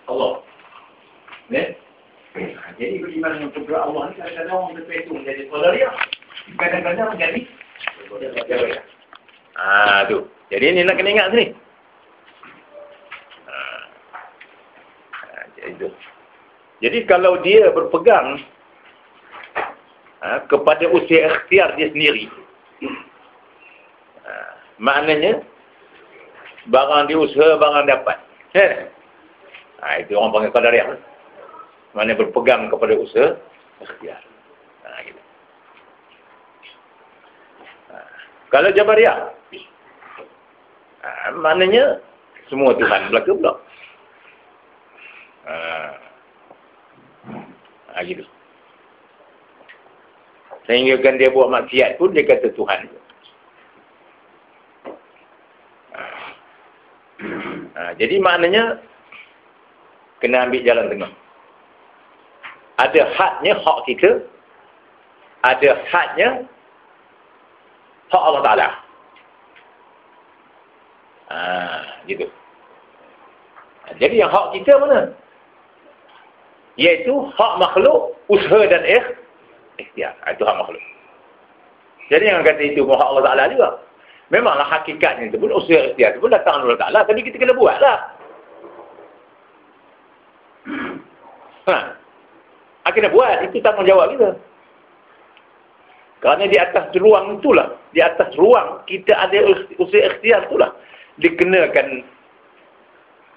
Allah. Ya? Jadi beriman dengan kudrat Allah ni kadang-kadang orang betul itu menjadi qadariyah. Kadang-kadang menjadi qadariyah. Tu. Jadi ini nak kena ingat sini. Jadi kalau dia berpegang kepada usia ikhtiar dia sendiri, maknanya barang diusaha, barang dapat. Itu orang panggil qadariyah. Mana berpegang kepada usaha ikhtiar. Gitu. Kalau jabariyah, maknanya semua Tuhan belaka pula. Gitu. Sehingga kan dia buat maksiat pun dia kata Tuhan. Jadi maknanya kena ambil jalan tengah. Ada hadnya hak kita, ada hadnya hak Allah Ta'ala. Gitu. Jadi yang hak kita mana? Iaitu hak makhluk, usaha dan ikhtiar. Itu hak makhluk. Jadi jangan kata itu hak Allah Ta'ala juga. Memanglah hakikatnya itu pun, usaha ikhtiar itu pun datang Allah Ta'ala. Tapi kita kena buat lah. Kena buat. Itu tanggungjawab kita. Kerana di atas ruang itulah. Di atas ruang kita ada usaha ikhtiar itulah. Dikenakan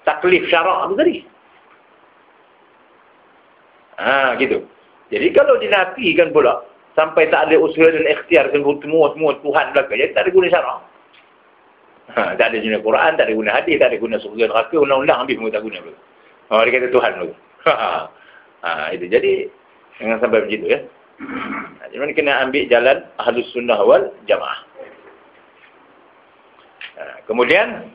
taklif syarak itu tadi. Gitu. Jadi kalau dinafikan pula sampai tak ada usaha dan ikhtiar semua Tuhan belaka, jadi tak ada guna syarak. Tak ada guna Quran, tak ada guna hadis, tak ada guna surga neraka, undang-undang habis pun tak guna pun. Dia kata Tuhan dulu. Itu. Jadi jangan sampai begitu ya. Jadi kena ambil jalan Ahlus Sunnah wal Jamaah. Kemudian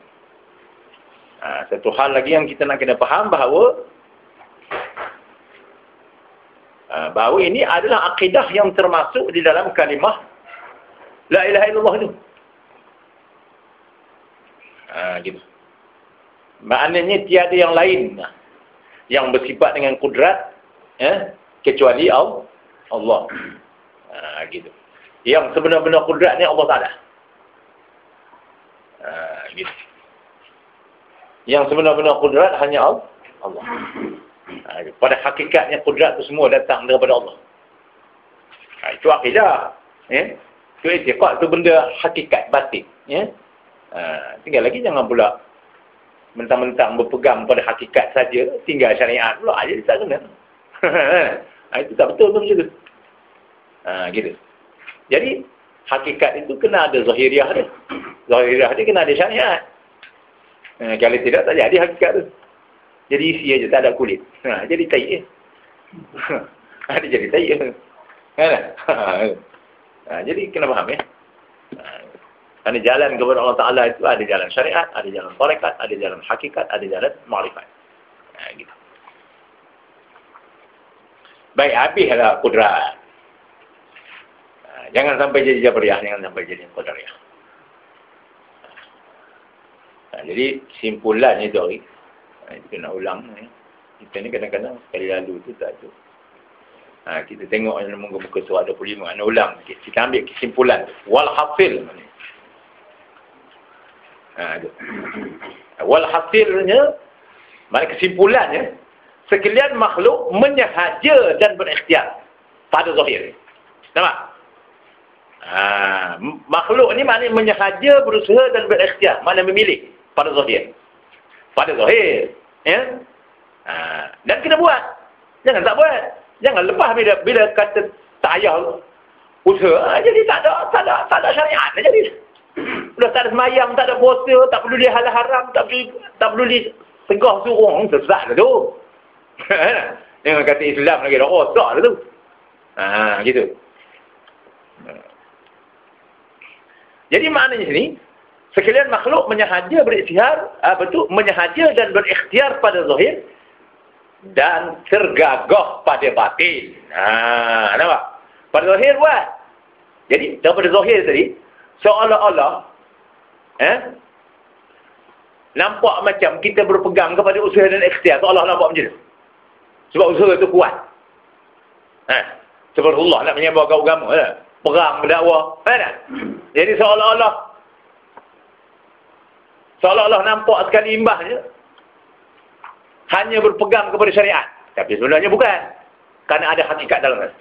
satu hal lagi yang kita nak kena faham bahawa ini adalah akidah yang termasuk di dalam kalimah La ilaha illallah itu. Gitu. Maknanya tiada yang lain yang bersifat dengan kudrat kecuali Allah. Gitu. Yang sebenar-benar kudratnya Allah Ta'ala. Gitu. Yang sebenar-benar kudrat hanya Allah. Pada hakikatnya kudrat itu semua datang daripada Allah. Itu akidah. Itu etiqad, itu benda hakikat batin. Tinggal lagi jangan pula mentang-mentang berpegang pada hakikat saja, tinggal syariat pula aja tak guna. Itu tak betul pun macam tu. Gitu. Jadi hakikat itu kena ada zahiriah dia. Zahiriah dia kena ada syariat. Kalau tidak tak jadi hakikat tu. Jadi isi aja, tak ada kulit. Jadi taik. Dia jadi taik. Jadi kena faham ya. Kerana jalan kepada Allah Ta'ala itu ada jalan syariat, ada jalan tarekat, ada jalan hakikat, ada jalan ma'rifat. Gitu. Baik, habislah kudrat. Jangan sampai jadi jabariyah, jangan sampai jadi qadariyah. Jadi simpulannya itu kita nak ulang ni. Kita ni kadang-kadang sekali lalu tu tak tu. Kita tengok muka-muka surat 25. Nak ulang sikit. Kita ambil kesimpulan. Walhasil. Walhasilnya, mana kesimpulannya, sekalian makhluk menyahaja dan berikhtiar pada zahir. Nampak? Makhluk ni maknanya menyahaja, berusaha dan berikhtiar. Mana memilih pada zahir. Pada zahir. Ya? Dan kena buat. Jangan tak buat. Jangan lepas bila kata tak payah usaha, jadi tak ada syariat dah jadi. Sudah tak ada semayang, tak ada puasa, tak perlu dia halal haram, tak perlu dia tegah suruh, sesat dah tu. Jangan kata Islam lagi dah rosak dah tu. Gitu. Jadi maknanya sini, sekalian makhluk menyahaja berikhtiar, menyahaja dan berikhtiar pada zahir dan tergagah pada batin. Nampak? Pada zahir buat. Jadi daripada zahir tadi, seolah-olah nampak macam kita berpegang kepada usaha dan ikhtiar. Allah nampak macam tu. Sebab usaha tu kuat. Subhanallah nak menyebar agama lah. Perang berdakwah. Jadi seolah-olah nampak sekali imbasnya hanya berpegang kepada syariat. Tapi sebenarnya bukan. Kerana ada hakikat dalam itu.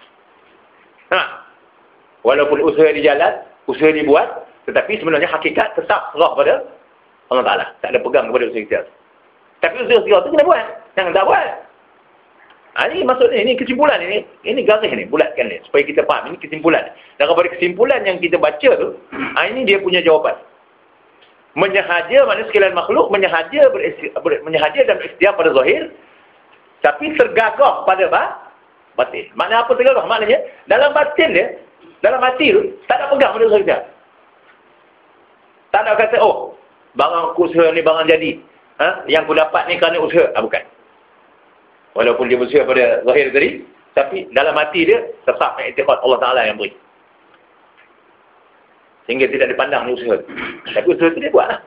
Walaupun usaha dijalan, usaha dibuat, tetapi sebenarnya hakikat tetap serah pada Allah Ta'ala. Tak ada pegang kepada usaha kita. Tapi usaha kita tu kena buat. Jangan tak buat. Ini maksudnya, ini kesimpulan ini. Ini garis ni, bulatkan ni. Supaya kita faham, ini kesimpulan. Dan daripada kesimpulan yang kita baca tu, ini dia punya jawapan. Menyahaja, maknanya sekalian makhluk, menyahaja dan ikhtiar pada zahir, tapi tergagah pada batin. Maknanya apa tergagah? Maknanya, dalam batin dia, dalam hati tu, tak ada pegang pada usaha kita. Tak ada kata, oh, barang aku usaha ni, barang jadi. Yang aku dapat ni kerana usaha. Bukan. Walaupun dia berusaha pada zahir tadi, tapi dalam hati dia tetap iktikad Allah Ta'ala yang beri. Sehingga tidak dipandang usaha. Tapi usaha itu dia buat lah.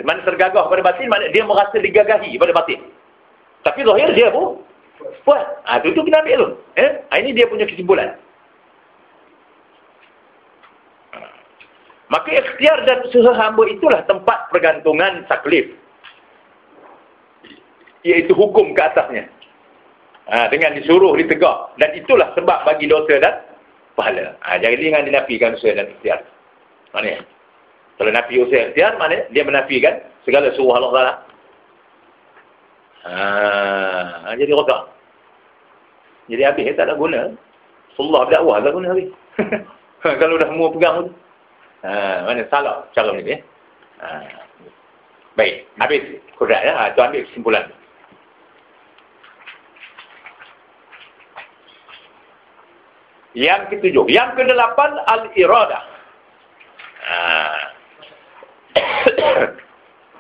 Mana tergagah pada batin, mana dia merasa digagahi pada batin. Tapi zahir dia pun buat. Itu kena ambil tu. Ini dia punya kesimpulan. Maka ikhtiar dan usaha hamba itulah tempat pergantungan taklif. Iaitu hukum ke atasnya. Dengan disuruh, ditegak. Dan itulah sebab bagi dosa dan pahala. Jangan dinafikan usaha dan ikhtiar. Maknanya, kalau nafi usaha ikhtiar, maknanya dia menafikan segala suruh Allah Ta'ala. Jadi rosak. Jadi habis, tak ada guna. Allah dakwah tak guna habis. Kalau dah semua pegang tu. Mana salah cara ni. Baik, habis. Kudat ya. Itu ambil kesimpulan. Yang ketujuh. Yang kedelapan, al-iradah.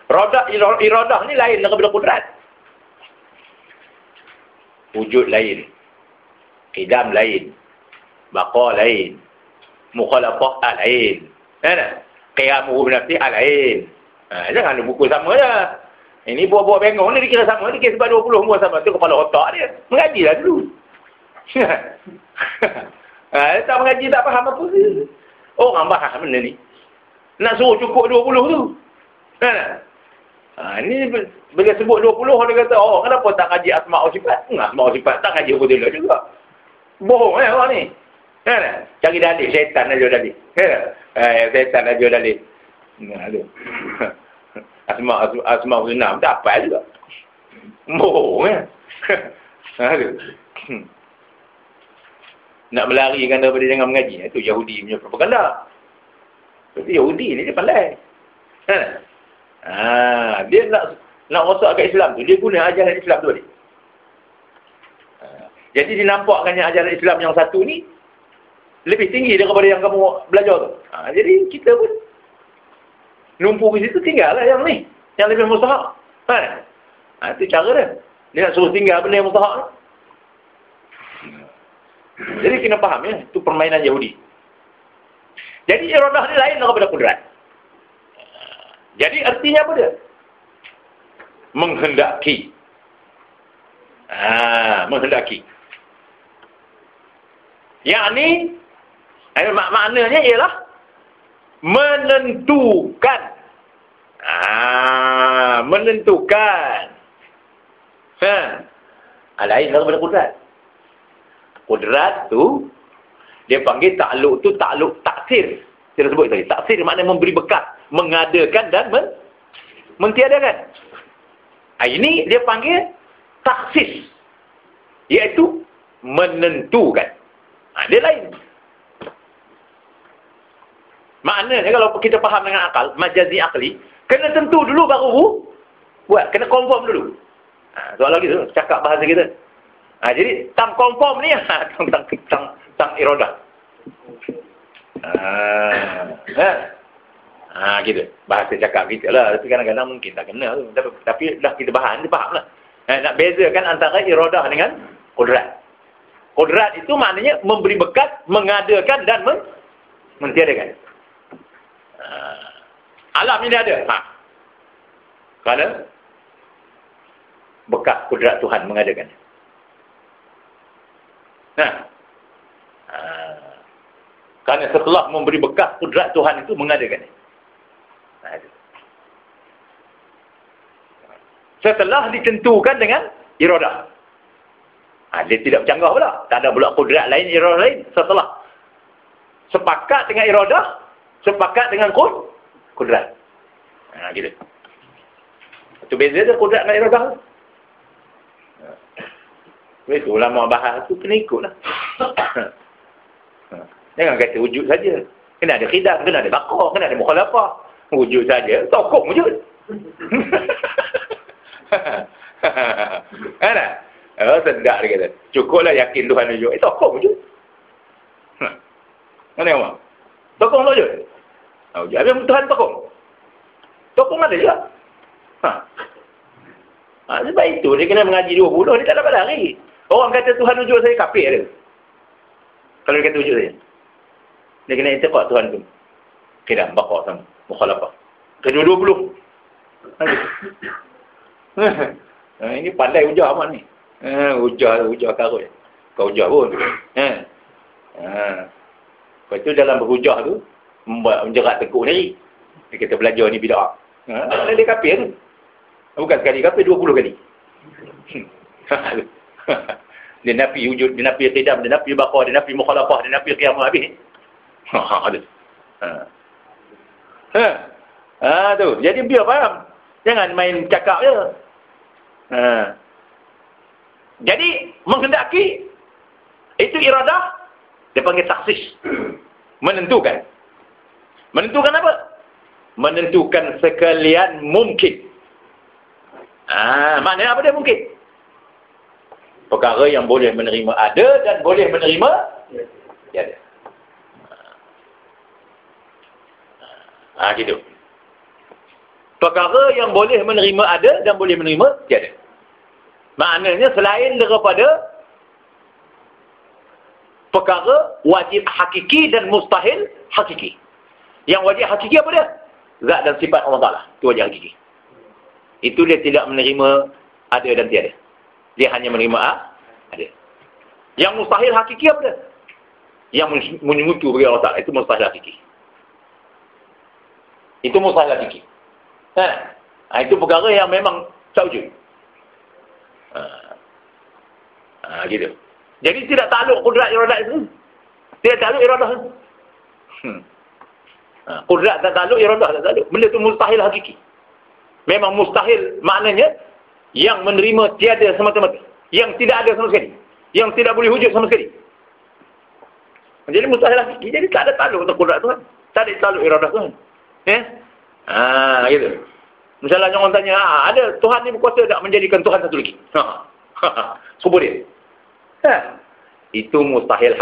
Iradah ni lain daripada kudrat. Wujud lain. Qidam lain. Baqa lain. Mukhalafah lain. Qiyamuhu binafsi lain. Jangan ada buku sama dah. Ini buah-buah bengong ni dikira sama. Dikira sebab 20 buah sama. Itu kepala otak dia. Mengajilah dulu. Tak mengaji tak faham apa sih. Orang faham benda ni. Nak suruh cukup 20 tu. Ini bila sebut 20 orang kata, oh kenapa tak ngaji asma' wa sifat? Asma' wa sifat tak ngaji betul juga. Bohong orang ni. Cari dalil, syaitan aja dalil. Syaitan aja dalil. Asma' wa sifat tak apa juga. Bohong nak melarikan daripada jangan mengaji. Itu Yahudi punya propaganda. Itu Yahudi ni dia pandai. Dia nak masuk agak Islam tu. Dia guna ajaran Islam tu ni. Jadi dinampakkannya ajaran Islam yang satu ni lebih tinggi daripada yang kamu belajar tu. Jadi kita pun numpuk di situ, tinggal lah yang ni. Yang lebih mustahak. Itu cara dia. Dia nak suruh tinggal benda yang mustahak. Jadi kena faham ya, itu permainan Yahudi. Jadi iradah ni lain daripada kudrat. Jadi artinya apa dia? Menghendaki. Menghendaki. Yang ni maknanya ialah menentukan. Menentukan. Lain daripada kudrat. Kudrat tu, dia panggil takluk tu takluk taksir. Kita sebut tadi. Taksir maknanya memberi bekas. Mengadakan dan mentiadakan. Ini dia panggil taksis. Iaitu menentukan. Dia lain. Maknanya kalau kita faham dengan akal, majazi akli, kena tentu dulu baru buat. Kena confirm dulu. Soal lagi tu, cakap bahasa kita. Jadi, tang konform ni, tang iradah. Gitu. Bahasa cakap kita lah. Tapi kadang-kadang mungkin tak kena tu. Tapi dah kita faham lah. Nak bezakan antara iradah dengan kudrat. Kudrat itu maknanya memberi bekas, mengadakan dan mentiadakan. Alam ini ada. Kerana bekas kudrat Tuhan mengadakannya. Kerana setelah memberi bekas kudrat Tuhan itu mengadakannya. Setelah ditentukan dengan iradah. Dia tidak bercanggah pula. Tak ada pula kudrat lain, iradah lain. Setelah sepakat dengan iradah, sepakat dengan kudrat. Gitu. Itu beza dia kudrat dengan iradah. Itu ulama bahas tu kena ikutlah. Jangan kata wujud saja. Kena ada khilaf, kena ada bakar, kena ada mukhalafah. Wujud saja, tokok wujud. Kan tak? Sedap dia kata. Cukuplah yakin Tuhan wujud. Tokok wujud. Mana yang orang? Tokong wujud. Wujud. Habis Tuhan tokong. Tokong ada juga. Sebab itu dia kena mengaji 20, dia tak dapat lari. Orang kata Tuhan wujud saya kafir dia. Kalau dia kata wujud saya. Dia kena intiqad Tuhan tu. Kira bakar sama. Mukhalafah. Kedua 20. Ini pandai ujar amat ni. Ujar karut. Kau ujar pun. Lepas tu dalam berhujah tu, menjerat tekuk ni. Dia kata belajar ni bid'ah. Dia kafir tu. Bukan sekali kafir, 20 kali. Dia nafi wujud, dia nafi qidam, dia nafi bakar, dia nafi mukhalafah, dia nafi qiyamah habis. Tu. Jadi biar faham. Jangan main cakap je. Jadi menghendaki itu iradah, dia panggil taksis. Menentukan. Menentukan apa? Menentukan sekalian mungkin. Maknanya apa dia mungkin? Perkara yang boleh menerima ada dan boleh menerima tiada. Gitu. Perkara yang boleh menerima ada dan boleh menerima tiada. Maknanya selain daripada perkara wajib hakiki dan mustahil hakiki. Yang wajib hakiki apa dia? Zat dan sifat Allah Ta'ala. Itu wajib hakiki. Itu dia tidak menerima ada dan tiada. Dia hanya menerima ada. Yang mustahil hakiki apa dia? Yang menyutu bagi Allah Ta'ala. Itu mustahil hakiki. Itu mustahil hakiki. Itu perkara yang memang tak wujud. Gitu. Jadi tidak takluk kudrat iradah itu. Tidak takluk iradah itu. Kudrat tak takluk, iradah tak takluk. Benda itu mustahil hakiki. Memang mustahil maknanya yang menerima tiada semata-mata. Yang tidak ada sama sekali. Yang tidak boleh wujud sama sekali. Jadi mustahil hakiki. Jadi tak ada takluk untuk kudrat Tuhan. Tak ada takluk iradah Tuhan. Gitu. Misalnya orang tanya, ada Tuhan ni berkuasa tak menjadikan Tuhan satu lagi? Kubur dia. Itu mustahil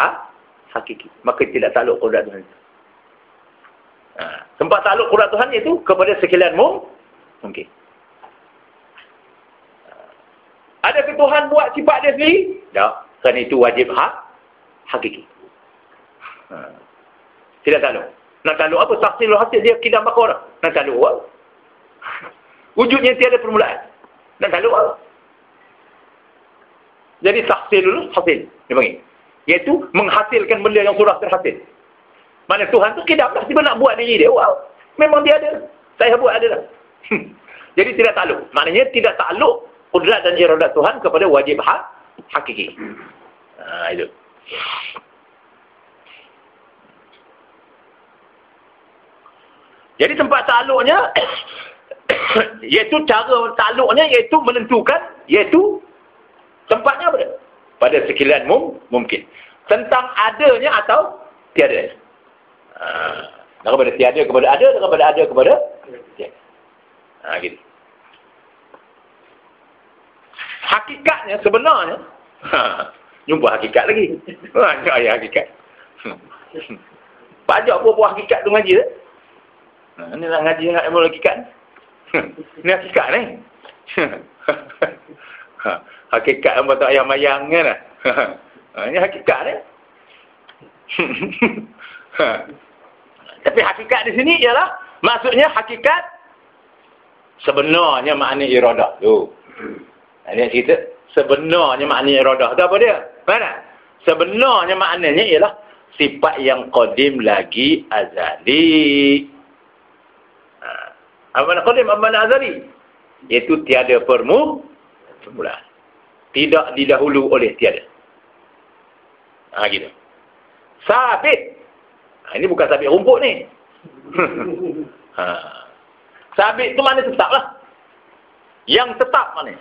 hakiki. Maka tidak takluk kudrat Tuhan itu. Tempat takluk kudrat Tuhan itu kepada sekalian mungkin. Adakah Tuhan buat sifat dia sendiri? Tak. Kerana itu wajib hakiki. Tidak takluk. Nak takluk apa? Tahsilul hasil dia kidam bakar. Nak takluk apa? Wujudnya tiada permulaan. Nak takluk apa? Jadi tahsilul hasil. Dia panggil. Iaitu menghasilkan benda yang sudah terhasil. Mana Tuhan tu kidam lah. Tiba nak buat diri dia. Wow. Memang dia ada. Saya buat ada lah. Jadi tidak takluk. Maknanya tidak takluk kudrat dan iradat Tuhan kepada wajib hakiki. Itu. Jadi tempat takluknya iaitu cara takluknya iaitu menentukan iaitu tempatnya apa dia? Pada sekalian mungkin. Tentang adanya atau tiada. Daripada tiada kepada ada, daripada ada kepada tiada. Gitu. Hakikatnya sebenarnya jumpa hakikat lagi. Ayat hakikat. Banyak buah hakikat tu ngaji dah. Ni nak ngaji nak ilmu hakikat. Ni hakikat ni. Hakikat yang buat ayam-ayam kan. Ini hakikat ni. Tapi hakikat di sini ialah Maksudnya hakikat sebenarnya makna iradah tu. Dia cerita sebenarnya makna iradah tu apa dia? Mana? Sebenarnya maknanya ialah sifat yang qadim lagi azali. Apa makna qadim? Apa makna azali? Iaitu tiada permulaan. Tidak didahulu oleh tiada. Gitu. Sabit. Ini bukan sabit rumput ni. Sabit tu mana tetap lah. Yang tetap mana?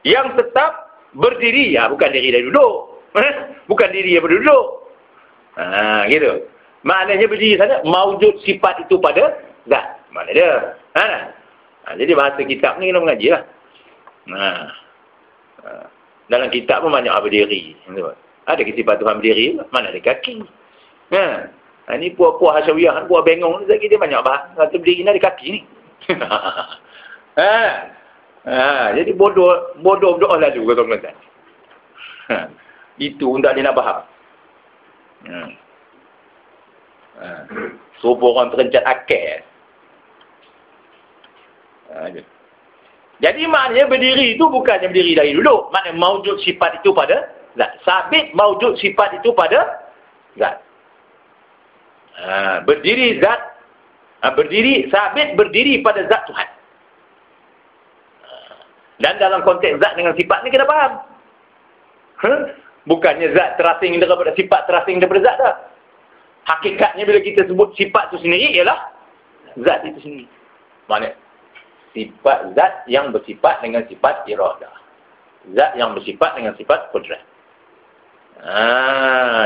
Yang tetap berdiri. Bukan diri dari duduk. Bukan diri yang berduduk. Gitu. Maknanya berdiri sana, maujud sifat itu pada zat. Mana dia? Jadi bahasa kitab ni kena mengaji lah. Dalam kitab pun banyak berdiri. Ada sifat Tuhan berdiri, mana ada kaki. Ini puak-puak hasyawiyah, puak bengong ni, dia banyak bahas. Kata berdiri ni ada kaki ni. Jadi bodoh berdoa lalu kata Kelantan. Itu untuk dia nak faham. Suruh orang terencat akal. Jadi maknanya berdiri itu bukannya berdiri dari duduk. Maknanya maujud sifat itu pada zat. Sabit maujud sifat itu pada zat. Berdiri zat. Berdiri, sabit berdiri pada zat Tuhan. Dan dalam konteks zat dengan sifat ni kena faham. Bukannya zat terasing daripada sifat terasing daripada zat dah. Hakikatnya bila kita sebut sifat itu sendiri ialah zat itu sendiri. Maknanya sifat zat yang bersifat dengan sifat iradah. Zat yang bersifat dengan sifat qudrat.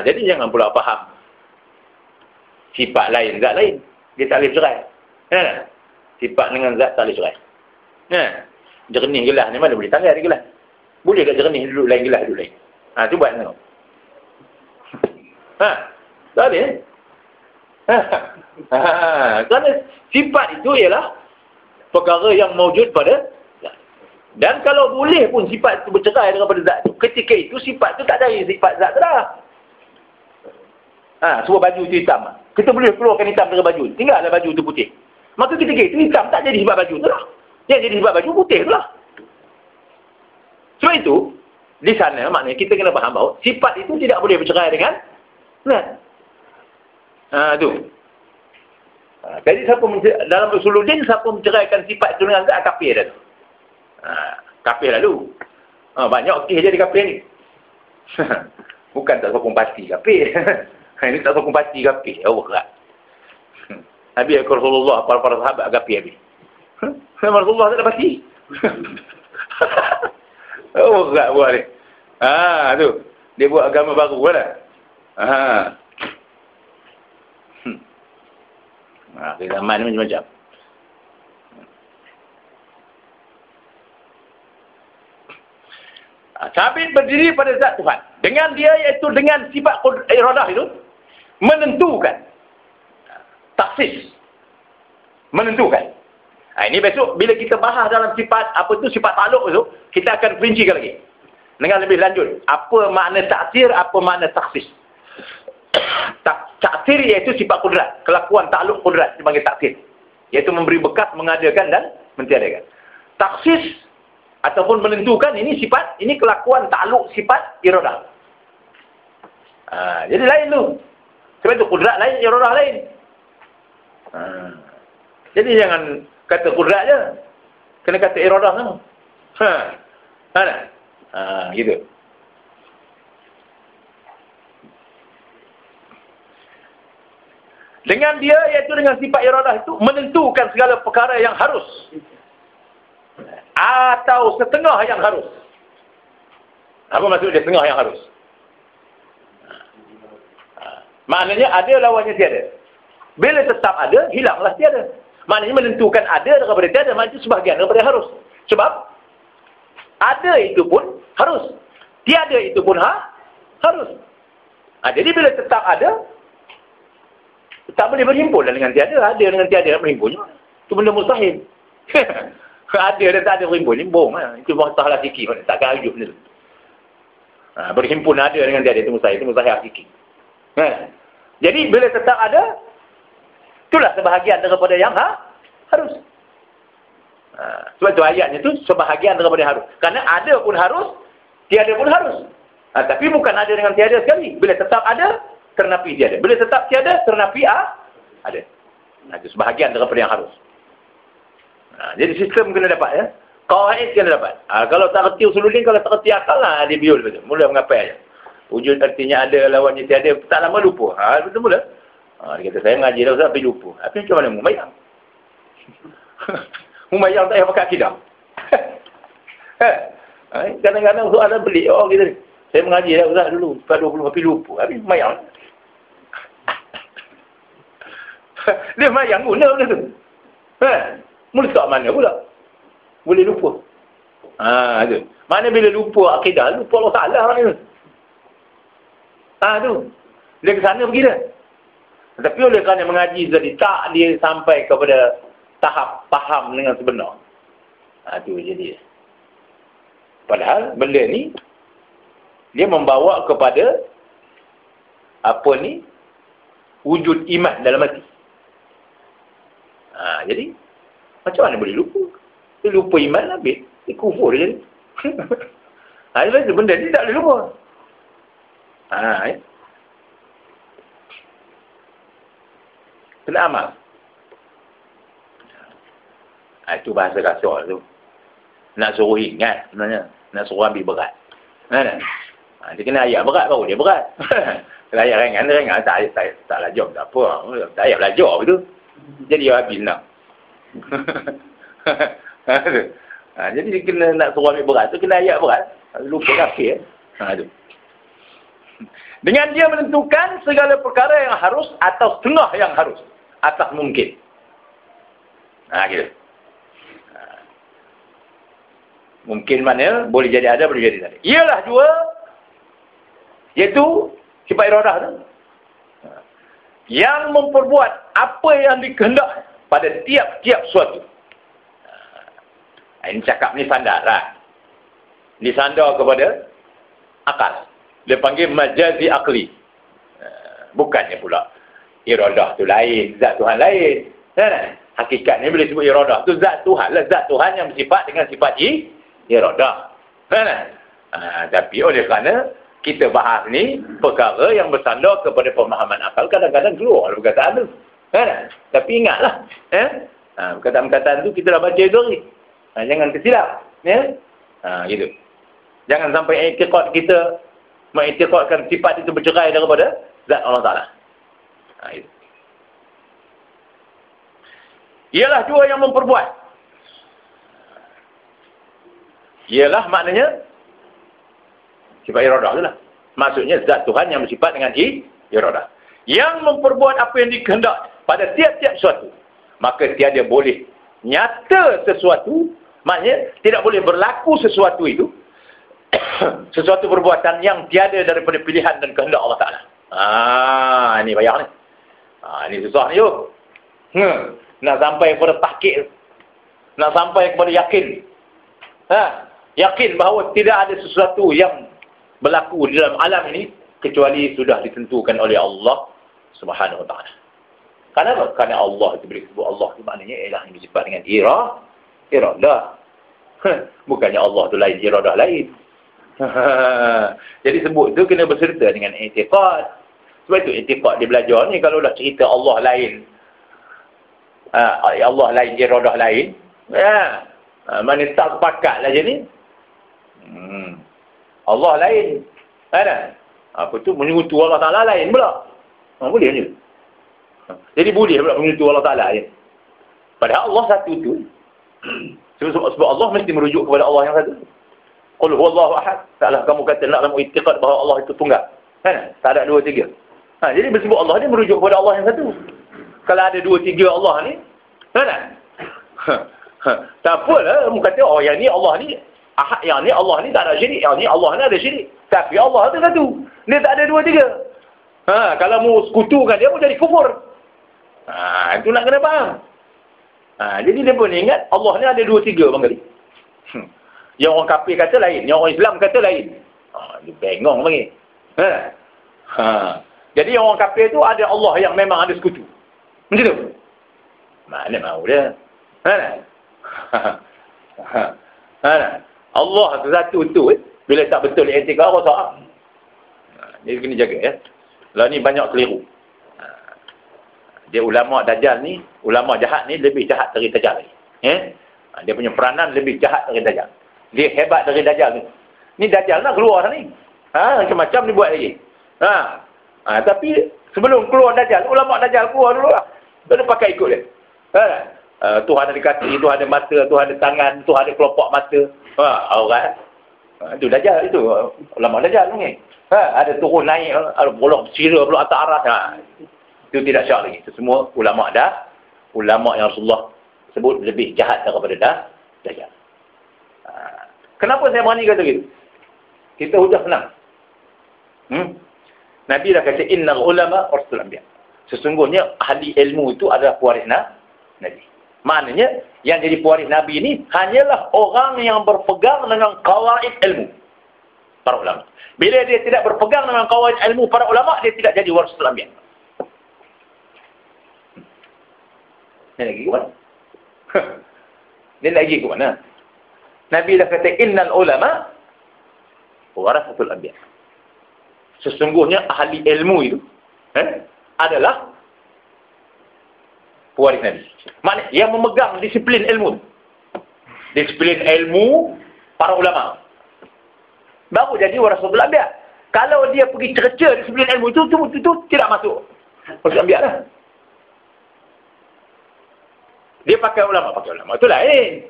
Jadi jangan pula faham sifat lain, zat lain. Dia tak boleh cerai. Sifat dengan zat tak boleh cerai. Jernih gelas ni mana boleh tanggal di gelas? Boleh tak jernih duduk lain gelas duduk lain? Cuba tengok. Tak boleh. Kerana sifat itu ialah perkara yang mawjud pada zat. Dan kalau boleh pun sifat itu bercerai daripada zat itu, ketika itu sifat itu tak dari sifat zat tu dah. Sebuah baju itu hitam. Kita boleh keluarkan hitam dari baju. Tinggallah baju itu putih. Maka ketika itu hitam tak jadi sebab baju tu lah. Yang jadi sebab baju putih tu lah. Sebab itu, di sana maknanya kita kena faham bahawa sifat itu tidak boleh bercerai dengan zat. Tu. Jadi dalam usuluddin siapa menceraikan sifat itu dengan zat, kafir dah tu. Kafir lalu. Banyak kes jadi kafir ni. Bukan tak sokong pasti kafir. Ini tak sokong pasti kafir. Berat. Habis Rasulullah, para sahabat kafir habis. Rasulullah tak ada pasti. Berat buat ni. Tu. Dia buat agama baru lah. Zaman ni macam-macam. Sabit berdiri pada zat Tuhan. Dengan dia iaitu dengan sifat iradah itu menentukan. Taksis. Menentukan. Ini besok bila kita bahas dalam sifat apa tu sifat takluk tu, kita akan perincikan lagi. Dengan lebih lanjut. Apa makna taksir, apa makna taksis. Taksir iaitu sifat kudrat. Kelakuan takluk kudrat dipanggil taksir. Iaitu memberi bekas, mengadakan dan mentiadakan. Taksis ataupun menentukan ini sifat, ini kelakuan takluk sifat iradah. Jadi lain tu. Sebab itu kudrat lain, iradah lain. Jadi jangan kata kudrat je. Kena kata iradah tu. Gitu. Dengan dia iaitu dengan sifat iradah itu menentukan segala perkara yang harus atau setengah yang harus. Apa maksud dia setengah yang harus? Maknanya ada lawannya tiada. Bila tetap ada, hilanglah tiada. Maknanya menentukan ada daripada tiada, maknanya sebahagian daripada harus. Sebab ada itu pun harus. Tiada itu pun harus. Jadi bila tetap ada, tak boleh berhimpun dengan tiada. Ada dengan tiada berhimpun. Itu benda mustahil. Ada dan tak ada berhimpun. Ini bohong. Itu mustahil hakiki. Takkan hidup benda tu. Berhimpun ada dengan tiada. Itu mustahil. Itu mustahil hakiki. Jadi bila tetap ada, Itulah sebahagian daripada yang harus. Sebab tu ayatnya tu sebahagian daripada harus. Kerana ada pun harus, tiada pun harus. Tapi bukan ada dengan tiada sekali. Bila tetap ada, ternapi tiada. Bila tetap tiada, ternapi ada. Itu sebahagian daripada yang harus. Jadi sistem kena dapat ya. Qawaid kena dapat. Kalau tak reti usuluddin, kalau tak reti akal lah, dia biol betul. Mula mengapai aja. Wujud artinya ada, lawannya tiada. Tak lama lupa. Betul mula. Dia kata, saya mengaji dah Ustaz, tapi lupa. Tapi macam mana Mumayang? Mumayang tak payah pakai akidah. Kadang-kadang soalan pelik. Kita ni. Saya mengaji dah Ustaz dulu. 420 tapi lupa. Tapi Mumayang. Dia Mumayang guna benda tu. Mula tak mana pula. Boleh lupa. Tu. Mana bila lupa akidah, lupa Allah Ta'ala mana tu. Tu. Dia ke sana pergi dah. Tapi oleh kerana mengaji tadi, tak dia sampai kepada tahap faham dengan sebenar. Tu jadi. Padahal benda ni, dia membawa kepada apa ni? Wujud iman dalam hati. Jadi, macam mana boleh lupa? Dia lupa iman habis. Dia kufur je. Itu benda ni tak boleh lupa. Kena amal. Itu bahasa kasar tu. Nak suruh ingat sebenarnya. Nak suruh ambil berat. Dia kena ayat berat baru dia berat. Kalau ayat ringan, dia ringan. Tak lajar, tak apa. Tak ayat belajar begitu. Jadi dia habis nak. Jadi dia kena nak suruh ambil berat tu, kena ayat berat. Lupa kafir. Tu. Dengan dia menentukan segala perkara yang harus atau setengah yang harus. Atas mungkin. Gitu. Mungkin mana boleh jadi ada, boleh jadi tak ada. Ialah dua, iaitu sifat iradah tu. Yang memperbuat apa yang dikehendak pada tiap-tiap suatu. Ini cakap ni sandar lah. Ini sandar kepada akal. Dia panggil majazi akli. Bukannya pula iradah tu lain, zat Tuhan lain. Hakikatnya bila sebut iradah tu zat Tuhan lah. Zat Tuhan yang bersifat dengan sifat iradah. Tapi oleh kerana kita bahas ni perkara yang bersandar kepada pemahaman akal, kadang-kadang keluar perkataan tu. Tapi ingatlah. Perkataan-perkataan tu kita dah baca itu hari. Jangan tersilap. Gitu. Jangan sampai i'tiqad kita mengiktikadkan sifat itu bercerai daripada zat Allah Ta'ala. Itu. Ialah dua yang memperbuat. Ialah maknanya sifat iradah tu lah. Maksudnya zat Tuhan yang bersifat dengan iradah. Yang memperbuat apa yang dikehendak pada tiap-tiap suatu. Maka tiada boleh nyata sesuatu. Maknanya tidak boleh berlaku sesuatu itu. Sesuatu perbuatan yang tiada daripada pilihan dan kehendak Allah Ta'ala. Ini bayar ni. Ini susah ni yuk. Nak sampai kepada tahqiq. Nak sampai kepada yakin. Yakin bahawa tidak ada sesuatu yang berlaku di dalam alam ini kecuali sudah ditentukan oleh Allah Subhanahu Wa Ta'ala. Kenapa? Kerana Allah itu boleh sebut Allah itu maknanya ialah yang bersifat dengan iradah. Bukannya Allah itu lain, iradah lain. Jadi sebut tu kena berserta dengan i'tiqad. Sebab itu i'tiqad dia belajar ni kalau dah cerita Allah lain. Allah lain, iradah lain. Mana tak sepakat lah je ni. Allah lain. Apa tu menyentuh Allah Ta'ala lain pula. Boleh je. Jadi boleh pula menyentuh Allah Ta'ala je. Padahal Allah satu tu. Sebab Allah mesti merujuk kepada Allah yang satu. Qul huwallahu ahad. Taklah kamu kata nak kamu i'tiqad bahawa Allah itu tunggal. Tak ada dua, tiga. Jadi bersebut Allah ni merujuk kepada Allah yang satu. Kalau ada dua, tiga Allah ni. Tak apalah. Kamu kata, oh yang ni Allah ni. Ahad yang ni Allah ni tak ada syirik. Yang ni Allah ni ada syirik. Tapi Allah tu satu. Dia tak ada dua, tiga. Kalau mu sekutukan dia pun jadi kufur. Itu nak kena faham. Jadi dia pun ingat Allah ni ada dua, tiga bang kali. Yang orang kafir kata lain. Yang orang Islam kata lain. Dia bengong lagi. Jadi yang orang kafir tu ada Allah yang memang ada sekutu. Macam tu. Mana mau dia? Allah satu tu bila tak betul etika rosak. Dia kena jaga ya. Lah ni banyak keliru. Dia ulama dajjal ni, ulama jahat ni lebih jahat dari dajjal lagi. Dia punya peranan lebih jahat dari dajjal. Dia hebat dari dajjal ni. Ni dajjal nak keluar sana ni. Macam-macam dia buat lagi. Tapi sebelum keluar dajjal, ulama dajjal keluar dulu lah. Dia pakai ikut dia. Tuhan ada kaki, Tuhan ada mata, Tuhan ada tangan, Tuhan ada kelopak mata. Orang. Itu dajjal itu. Ulama dajjal ni. Ada turun naik, ada bolong sira pula atas aras. Itu tidak syak lagi. Itu semua ulama ulama yang Rasulullah sebut lebih jahat daripada dajjal. Kenapa saya berani kata gitu? Kita sudah senang. Nabi dah kata innal ulama warasatul anbiya. Sesungguhnya ahli ilmu itu adalah pewaris Nabi. Maknanya yang jadi pewaris Nabi ini hanyalah orang yang berpegang dengan qawaid ilmu para ulama. Bila dia tidak berpegang dengan qawaid ilmu para ulama, dia tidak jadi warasatul anbiya. Ini lagi ke mana? Ini lagi ke mana? Nabi dah kata innal ulama warasatul anbiya. Sesungguhnya ahli ilmu itu adalah pewaris Nabi. Maknanya yang memegang disiplin ilmu. Disiplin ilmu para ulama. Baru jadi warasatul anbiya. Kalau dia pergi cerca disiplin ilmu itu tidak masuk warasatul anbiya lah. Dia pakai ulama. Itu lain.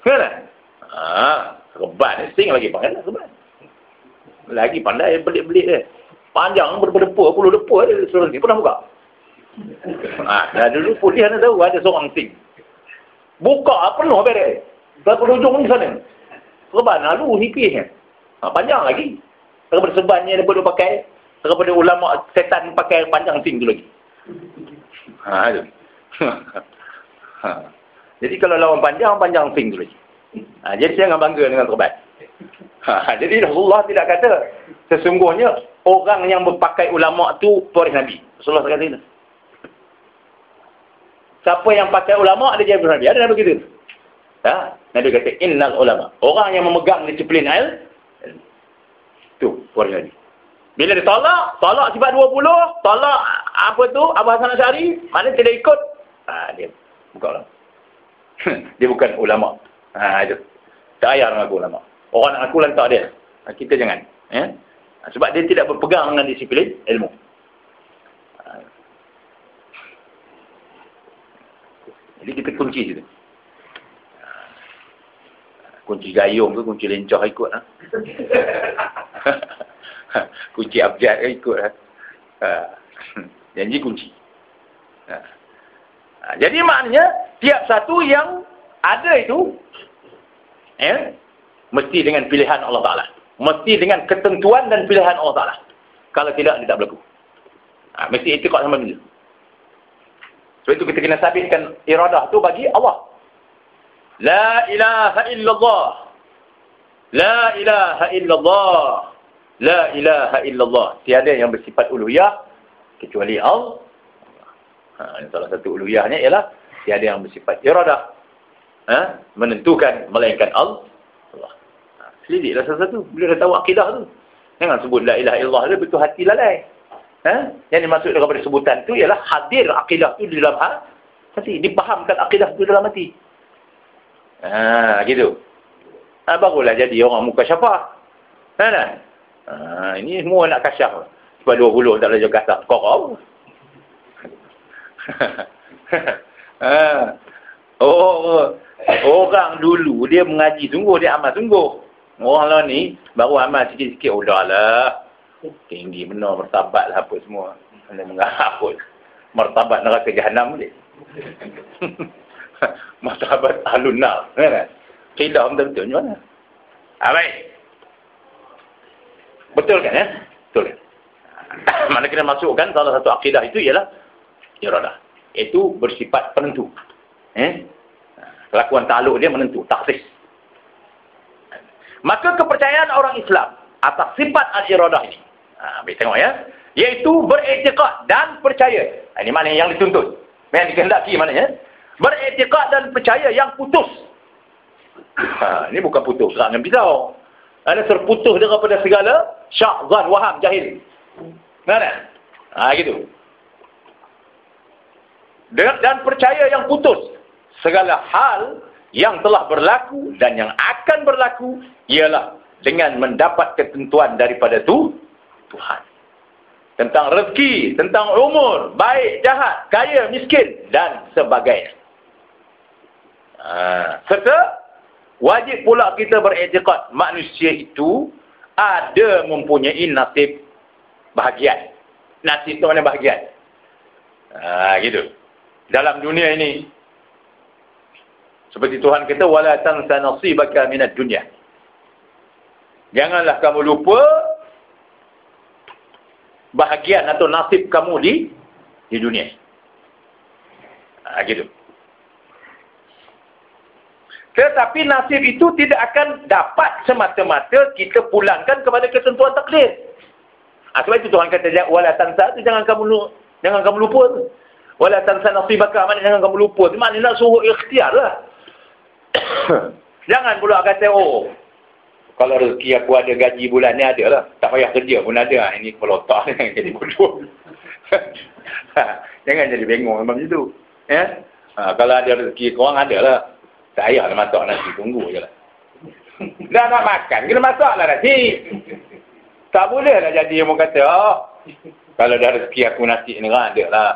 Kan? Reban. Sing lagi pandai lah reban. Lagi pandai belik-belik dia. Panjang berdepa, puluh depa dia suruh ni. Pernah buka? Dulu pun dia tahu ada seorang sing. Buka penuh beres. Dari hujung ni sana. Reban lalu nipisnya. Panjang lagi. Daripada sebannya daripada pakai. Daripada ulama setan pakai panjang sing tu lagi. Itu. Jadi kalau lawan panjang sing tu lagi. Jadi saya jangan bangga dengan terbat. Jadi Rasulullah tidak kata sesungguhnya orang yang berpakai ulama tu pewaris Nabi. Rasulullah tak kata itu. Siapa yang pakai ulama dia jadi pewaris Nabi. Ada Nabi begitu. Nabi kata innal ulama. Orang yang memegang disiplin tu pewaris Nabi. Bila dia tolak sifat 20, tolak apa tu Abu Hasan Asy'ari, mana tidak ikut, dia bukan ulama. Dia bukan ulama. Itu. Tak payah dengan aku ulama. Orang nak aku lantak dia. Kita jangan. Sebab dia tidak berpegang dengan disiplin ilmu. Jadi kita kunci situ. Kunci gayung ke, kunci lencah ikut. Kunci abjad ke ikut. Janji kunci. Jadi maknanya tiap satu yang ada itu mesti dengan pilihan Allah Ta'ala. Mesti dengan ketentuan dan pilihan Allah Ta'ala. Kalau tidak, dia tak berlaku. Mesti itikad sama dia. Sebab itu kita kena sabitkan iradah tu bagi Allah. La ilaha illallah. La ilaha illallah. La ilaha illallah. Tiada yang bersifat uluhiyah kecuali Allah. Salah satu uluhiyahnya ialah tiada yang bersifat iradah. Menentukan melainkan Allah. Selidiklah salah satu. Bila dah tahu akidah tu. Jangan sebut la ilaha illallah. Dia betul hati lalai. Yang dimaksud daripada sebutan tu ialah hadir akidah tu di dalam hati. Dipahamkan akidah tu dalam hati. Gitu. Barulah jadi orang muka syafah. Ini semua nak kasyaf. Sebab 20 tak boleh jaga kasar. Korang. Orang dulu dia mengaji sungguh, dia amal sungguh. Orang lain ni baru amal sikit-sikit. Udahlah. Tinggi benar martabat lah apa semua. Anda mengarut. Martabat neraka jahanam boleh. Martabat ahlun nar. Kidah betul-betul macam mana? Baik. Betul kan ya? Betul kan? Mana kena masukkan salah satu akidah itu ialah iradah. Itu bersifat penentu. Kelakuan ta'aluk dia menentu. Taksis. Maka kepercayaan orang Islam atas sifat al-iradah ini. Baik tengok ya. Iaitu beriktikad dan percaya. Ini maknanya yang dituntut. Yang dikehendaki maknanya. Beriktikad dan percaya yang putus. Ini bukan putus dengan pisau. Ada terputus daripada segala syak, zan, waham, jahil. Kan? Gitu. Dan percaya yang putus. Segala hal yang telah berlaku dan yang akan berlaku ialah dengan mendapat ketentuan daripada Tuhan. Tentang rezeki, tentang umur, baik, jahat, kaya, miskin dan sebagainya. Serta wajib pula kita beriktikad manusia itu ada mempunyai nasib bahagian. Nasib itu mana bahagian? Gitu. Dalam dunia ini, seperti Tuhan kata, wala tansa nasibaka minad dunya. Janganlah kamu lupa bahagian atau nasib kamu di dunia. Gitu. Tetapi nasib itu tidak akan dapat semata-mata kita pulangkan kepada ketentuan takdir. Sebab itu Tuhan kata, wala tansa itu jangan kamu lupa tu. Wala tansa nasibaka, maknanya jangan kamu lupa. Maknanya nak suruh ikhtiar lah. Jangan pula kata, kalau rezeki aku ada, gaji bulan ni ada lah. Tak payah kerja pun ada. Ini kepala otak ni jadi bodoh. Jangan jadi bengong macam itu. Ya? Kalau ada rezeki korang ada lah. Tak payah lah masak nasi, tunggu je lah. Dah nak makan, kena masak lah nasi. Tak boleh lah jadi yang kata, kalau dah rezeki aku nasi ni kan ada lah.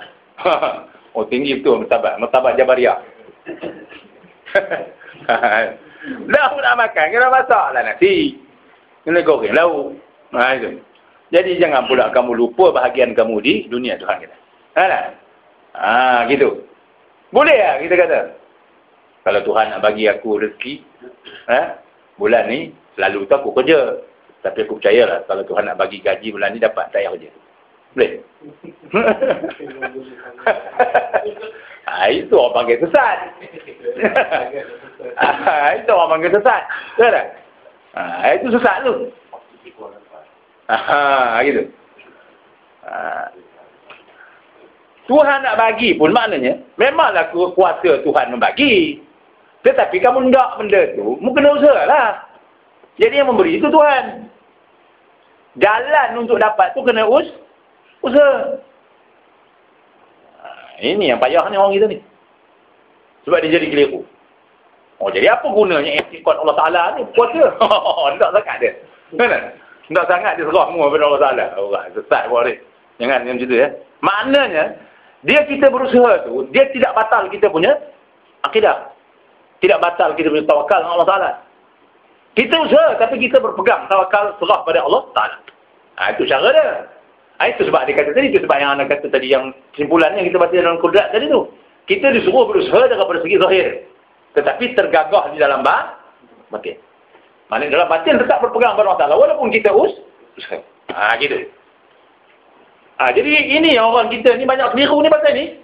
Tinggi betul martabat Jabariyah. Dah pun nak makan, kena masak lah nasi. Kena goreng lauk. Itu. Jadi jangan pula kamu lupa bahagian kamu di dunia, Tuhan kata. Gitu. Boleh lah kita kata. Kalau Tuhan nak bagi aku rezeki, bulan ni selalu tu aku kerja. Tapi aku percayalah kalau Tuhan nak bagi gaji bulan ni dapat, tak payah kerja. Boleh? Itu orang panggil sesat. Itu orang panggil sesat. Betul tak? Itu sesat tu. Gitu. Tuhan nak bagi pun maknanya, memanglah kuasa Tuhan membagi. Tetapi kamu hendak benda tu, mu kena usaha lah. Jadi yang memberi itu Tuhan. Jalan untuk dapat tu kena usaha. Ini yang payah ni orang kita ni. Sebab dia jadi keliru. Jadi apa gunanya iktikad Allah Ta'ala ni? Kuasa. Tak sangat dia. Kan? Tak sangat dia serah semua kepada Allah Ta'ala. Orang sesat buat dia. Jangan macam tu ya. Maknanya, dia kita berusaha tu, dia tidak batal kita punya akidah. Tidak batal kita punya tawakal dengan Allah Ta'ala. Kita usaha, tapi kita berpegang tawakal serah pada Allah Ta'ala. Itu cara dia. Itu sebab dia kata tadi, itu sebab yang anda kata tadi, yang kesimpulannya kita baca dalam Qudrat tadi tu. Kita disuruh berusaha daripada segi zahir. Tetapi tergagah di dalam batin. Maknanya dalam batin tetap berpegang pada Allah Ta'ala, walaupun kita usaha. Gitu. Jadi ini orang kita ni banyak keliru ni pasal ni.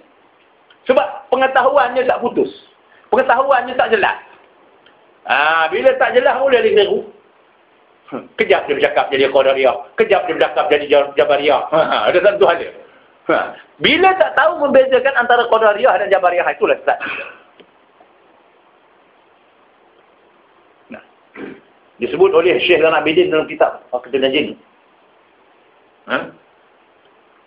Sebab pengetahuannya tak putus. Pengetahuannya tak jelas. Bila tak jelas mula dia keliru. Kejap dia bercakap jadi Qadariyah. Kejap dia bercakap jadi Jabariyah. Ada satu hal dia. Bila tak tahu membezakan antara Qadariyah dan Jabariyah, itulah sesat. Disebut oleh Syekh Zain Abidin dalam kitab Al-Qadar Jin.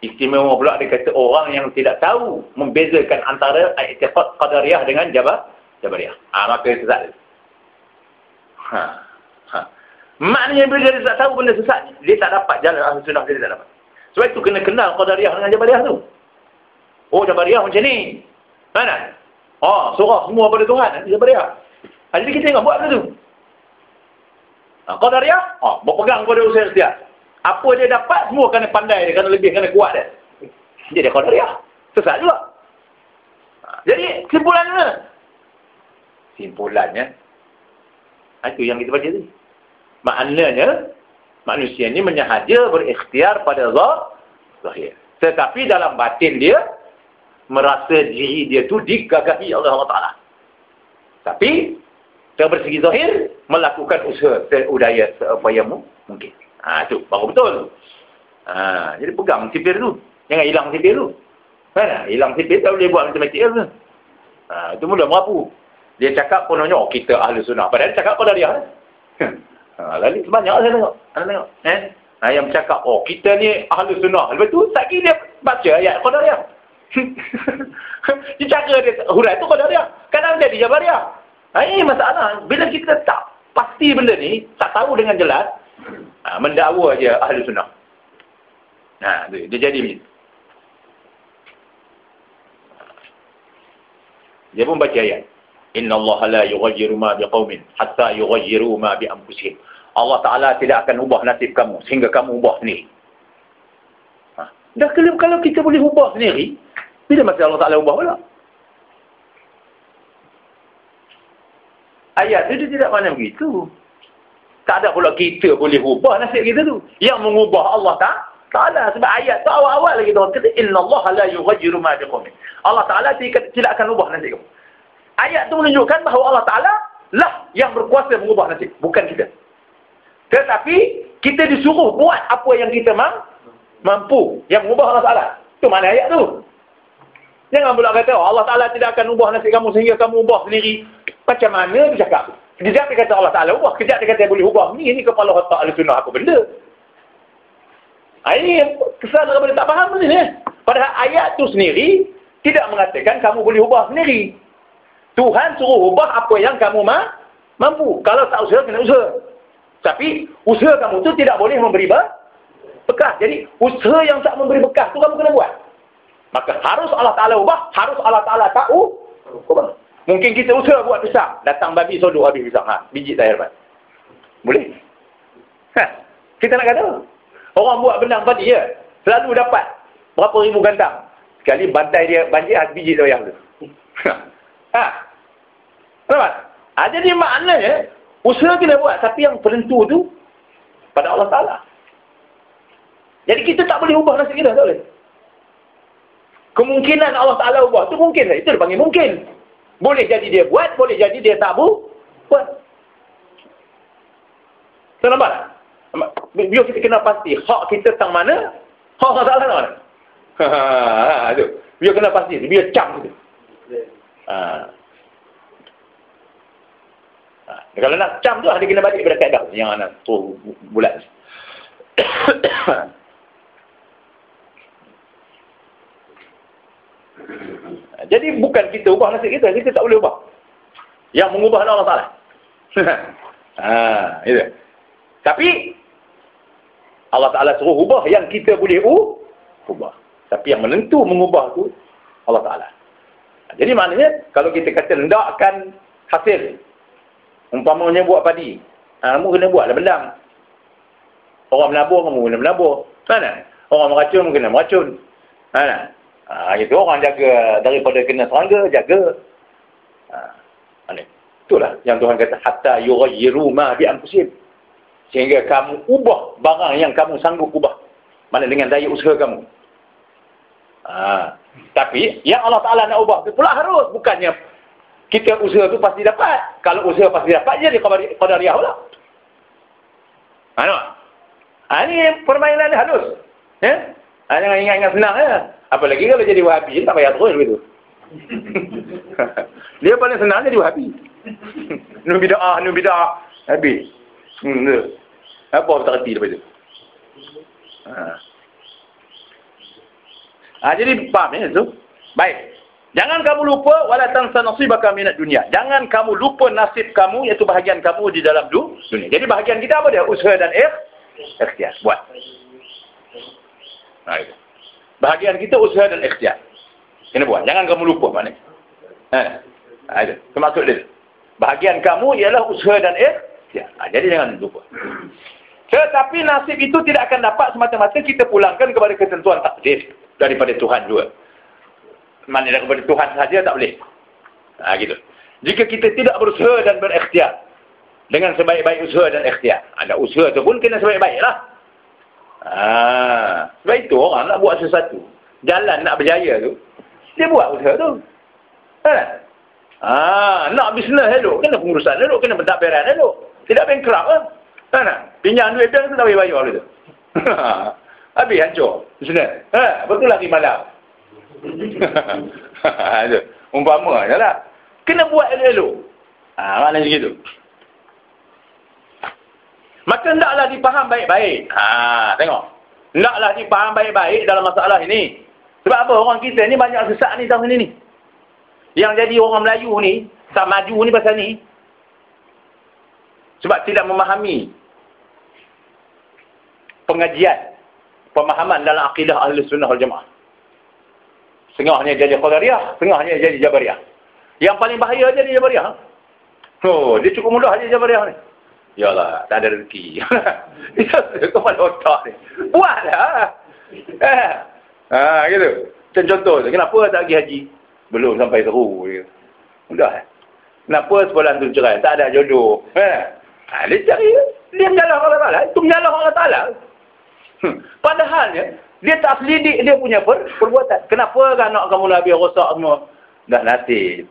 Istimewa pula dia kata orang yang tidak tahu membezakan antara i'tiqad Qadariyah dengan Jabariyah. Maka dia sesat. Maknanya bila dia tak tahu benda sesat, dia tak dapat jalan Ahlus Sunnah, dia tak dapat. Sebab itu kena kenal Qadariyah dengan Jabariyah tu. Jabariyah macam ni. Mana? Surah semua pada Tuhan. Jabariyah. Jadi kita tengok buat benda tu. Qadariyah, berpegang pada usaha ikhtiar. Apa dia dapat, semua kena pandai dia, kena lebih, kena kuat dia. Jadi Qadariyah. Sesat juga. Jadi, kesimpulannya. Simpulannya, itu yang kita baca tadi. Maknanya, manusia ni menyahaja berikhtiar pada zahir. Tetapi dalam batin dia, merasa diri dia tu digagahi oleh Allah Ta'ala. Tapi, dari segi zahir, melakukan usaha seudaya seupaya mungkin. Itu baru betul. Jadi pegang sipir tu. Jangan hilang sipir tu. Hilang sipir tak boleh buat matematik tu. Itu mula merapu. Dia cakap kononnya, kita ahli sunnah. Padahal dia cakap Qadariyah. Lalu banyak saya tengok. Yang bercakap, kita ni ahli sunnah. Lepas tu, tak kira dia baca ayat Qadariyah. Dia cakap dia, hurai tu Qadariyah. Kadang jadi Jabariyah. Ini masalah. Bila kita tak pasti benda ni, tak tahu dengan jelas, mendakwa je ahli sunnah. Dia jadi macam. Dia pun baca ayat. Inna Allah la yughayyiru ma biqaumin hatta yughayyiru ma bi anfusihim. Allah Ta'ala tidak akan ubah nasib kamu sehingga kamu ubah sendiri. Dah kalau kita boleh ubah sendiri, bila masa Allah Ta'ala ubah pula? Ayat itu tidak mana begitu. Tak ada pula kita boleh ubah nasib kita tu. Yang mengubah Allah Ta'ala. Sebab ayat tu awal-awal lagi orang kata, Inna Allah la yughayyiru ma biqaumin. Allah Ta'ala tidak akan ubah nasib kamu. Ayat tu menunjukkan bahawa Allah Ta'ala lah yang berkuasa mengubah nasib. Bukan kita. Tetapi, kita disuruh buat apa yang kita mampu. Yang mengubah Allah Ta'ala. Itu mana ayat tu. Jangan pula kata, Allah Ta'ala tidak akan ubah nasib kamu sehingga kamu ubah sendiri. Macam mana dia cakap? Kejap dia kata Allah Ta'ala ubah. Kejap dia kata boleh ubah. Ini kepala otak ahli sunnah apa benda. Ini kesal kepada tak faham ni. Padahal ayat tu sendiri tidak mengatakan kamu boleh ubah sendiri. Tuhan suruh ubah apa yang kamu mampu. Kalau tak usaha, kena usaha. Tapi, usaha kamu tu tidak boleh memberi bekas. Jadi, usaha yang tak memberi bekas tu kamu kena buat. Maka, harus Allah Ta'ala ubah. Harus Allah Ta'ala tak ubah. Mungkin kita usaha buat pisang. Datang babi sodok habis pisang. Biji tak dapat. Boleh? Kita nak kata. Orang buat benang padi ya. Selalu dapat. Berapa ribu gantang. Sekali bantai dia banjir, biji tu yang tu. Nampak? Jadi maknanya, usaha kena buat. Tapi yang penentu tu, pada Allah Ta'ala. Jadi kita tak boleh ubah nasib kita. Tak boleh. Kemungkinan Allah Ta'ala ubah tu mungkin. Itu dipanggil mungkin. Boleh jadi dia buat, boleh jadi dia tak buat. So, nampak tak? Biar kita kena pasti, hak kita tentang mana, hak Allah Ta'ala tentang mana. Tu. Biar kena pasti, biar cam tu. Kalau nak cam tu, dia kena balik pada kaedah yang nak bulat. Jadi bukan kita ubah nasib kita tak boleh ubah. Yang mengubah Allah Ta'ala. Itu. Tapi Allah Ta'ala suruh ubah yang kita boleh ubah. Tapi yang menentu mengubah tu Allah Ta'ala. Jadi maknanya kalau kita kata hendakkan hasil, umpamanya buat padi, kamu kena buatlah bendang. Orang menabur, kamu kena menabur. Mana? Orang meracun, kamu kena meracun. Mana? Itu orang jaga daripada kena serangga, jaga. Itulah yang Tuhan kata hatta yughayyiru ma bi anfusihim. Sehingga kamu ubah barang yang kamu sanggup ubah. Mana dengan daya usaha kamu. Tapi yang Allah Ta'ala nak ubah itu pula harus. Bukannya kita usaha tu pasti dapat. Kalau usaha pasti dapat, jadi Qadariyah pula. Ini permainan halus. Jangan ingat-ingat senang. Apalagi kalau jadi Wahabi, tak payah terus begitu. Dia paling senang jadi Wahabi. Nu bida'ah. Habis. Apa tak reti lepas tu. Jadi faham ya tu? Baik. Jangan kamu lupa wala tansa nasibaka minad dunya. Jangan kamu lupa nasib kamu, iaitu bahagian kamu di dalam dunia. Jadi bahagian kita apa dia? Usaha dan ikhtiar. Buat. Itu. Bahagian kita usaha dan ikhtiar. Kena buat. Jangan kamu lupa maknanya. Itu. Termasuk dia. Bahagian kamu ialah usaha dan ikhtiar. Jadi jangan lupa. Tetapi nasib itu tidak akan dapat semata-mata kita pulangkan kepada ketentuan takdir daripada Tuhan juga. Maknanya kepada Tuhan saja tak boleh. Gitu. Jika kita tidak berusaha dan berikhtiar dengan sebaik-baik usaha dan ikhtiar. Ada usaha tu pun kena sebaik-baiklah. Sebab itu orang nak buat sesuatu. Jalan nak berjaya tu, dia buat usaha tu. Nak bisnes elok, kena pengurusan elok, kena pentadbiran elok. Tidak bankrupt lah. Pinjam duit bank tu tak boleh bayar tu. Habis hancur. Betul lagi malam. Umpama je lah. Kena buat elok-elok. Maknanya begitu. Maka hendaklah dipaham baik-baik. Tengok. Hendaklah dipaham baik-baik dalam masalah ini. Sebab apa? Orang kita ni banyak sesat ni tahun ini ni. Yang jadi orang Melayu ni, tak maju ni pasal ni. Sebab tidak memahami pengajian, pemahaman dalam akidah Ahli Sunnah wal Jamaah. Setengahnya jadi Qadariyah, setengahnya jadi Jabariyah. Yang paling bahaya jadi Jabariyah. Dia cukup mudah jadi Jabariyah ni. Yalah, tak ada rezeki. Dia kepala otak ni. Buatlah. Gitu. Macam contoh, kenapa tak pergi haji? Belum sampai seru. Mudah. Kenapa sekolah tu cerai? Tak ada jodoh. Dia cari. Dia menyalah Allah Ta'ala. Itu menyalah Allah Ta'ala. Padahalnya, dia tak selidik dia punya perbuatan. Kenapa anak kamu nak habis rosak semua? Dah nasib.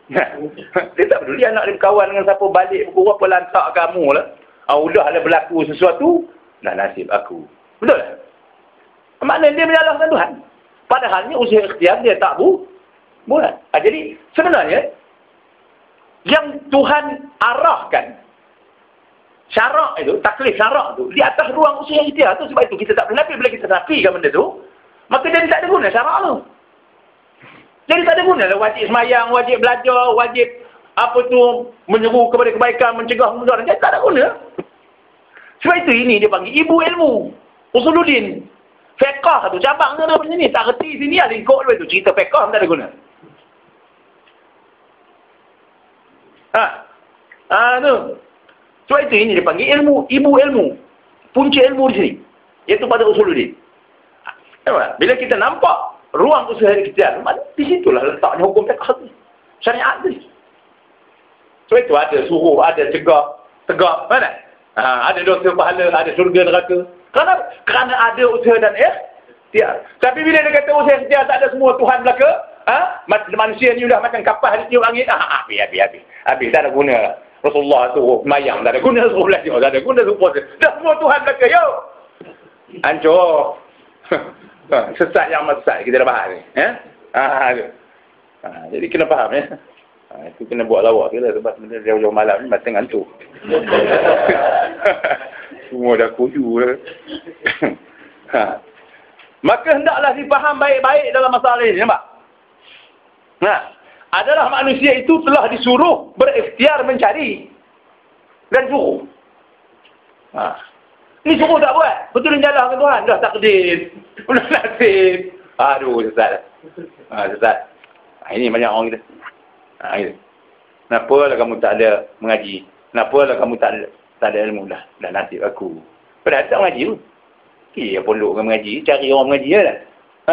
Dia tak peduli anak dia berkawan dengan siapa, balik pukul apa lantak kamu lah. Udahlah berlaku sesuatu, dah nasib aku. Betul tak? Maknanya dia menyalahkan Tuhan. Padahalnya usaha ikhtiar dia tak buat. Jadi sebenarnya yang Tuhan arahkan syarak itu, taklif syarak tu di atas ruang usaha ikhtiar tu. Sebab itu kita tak boleh nafi. Bila kita nafikan benda tu, maka jadi tak ada guna syarak tu. Jadi tak ada guna lah wajib semayang, wajib belajar, wajib apa tu menyeru kepada kebaikan, mencegah kemudaran. Jadi tak ada guna. Sebab itu ini dia panggil ibu ilmu. Usuluddin. Fiqh tu cabang tu daripada sini. Tak reti sini ada ikut dulu tu. Cerita fiqh tak ada guna. Tu. Sebab itu ini dia panggil ilmu, ibu ilmu. Punca ilmu di sini. Iaitu pada usuluddin. Bila kita nampak ruang usaha ikhtiar, di situlah letaknya hukum fiqh tu. Syariat tu. Sebab itu ada suruh, ada cegah, tegak, mana? Ada dosa pahala, ada syurga neraka. Kerana ada usaha dan ikhtiar. Tapi bila dia kata usaha ikhtiar tak ada semua, Tuhan belaka, manusia ni dah macam kapal di tiup angin. Habis tak ada guna. Rasulullah suruh semayang, tak ada guna, suruh belajar, tak ada guna, suruh puasa. Dah semua Tuhan belaka, yo. Hancur. Sesat yang sesat kita dah bahas ni. Jadi kena faham ya. Itu kena buat lawak ke lah. Sebab sebenarnya jauh-jauh malam ni mati ngantuk. Semua dah kuju lah. Maka hendaklah dipaham baik-baik dalam masalah ini. Nampak? Adalah manusia itu telah disuruh berikhtiar mencari dan suruh. Ni suruh tak buat. Betul menyalah ke Tuhan. Dah takdir. Dah nasib. Aduh, sesat. Sesat. Ini banyak orang kita. Gitu. Kenapalah kamu tak ada mengaji? Kenapalah kamu tak ada ilmu? Dah nasib aku. Padahal tak mengaji pun. Pondok kan mengaji. Cari orang mengaji je lah.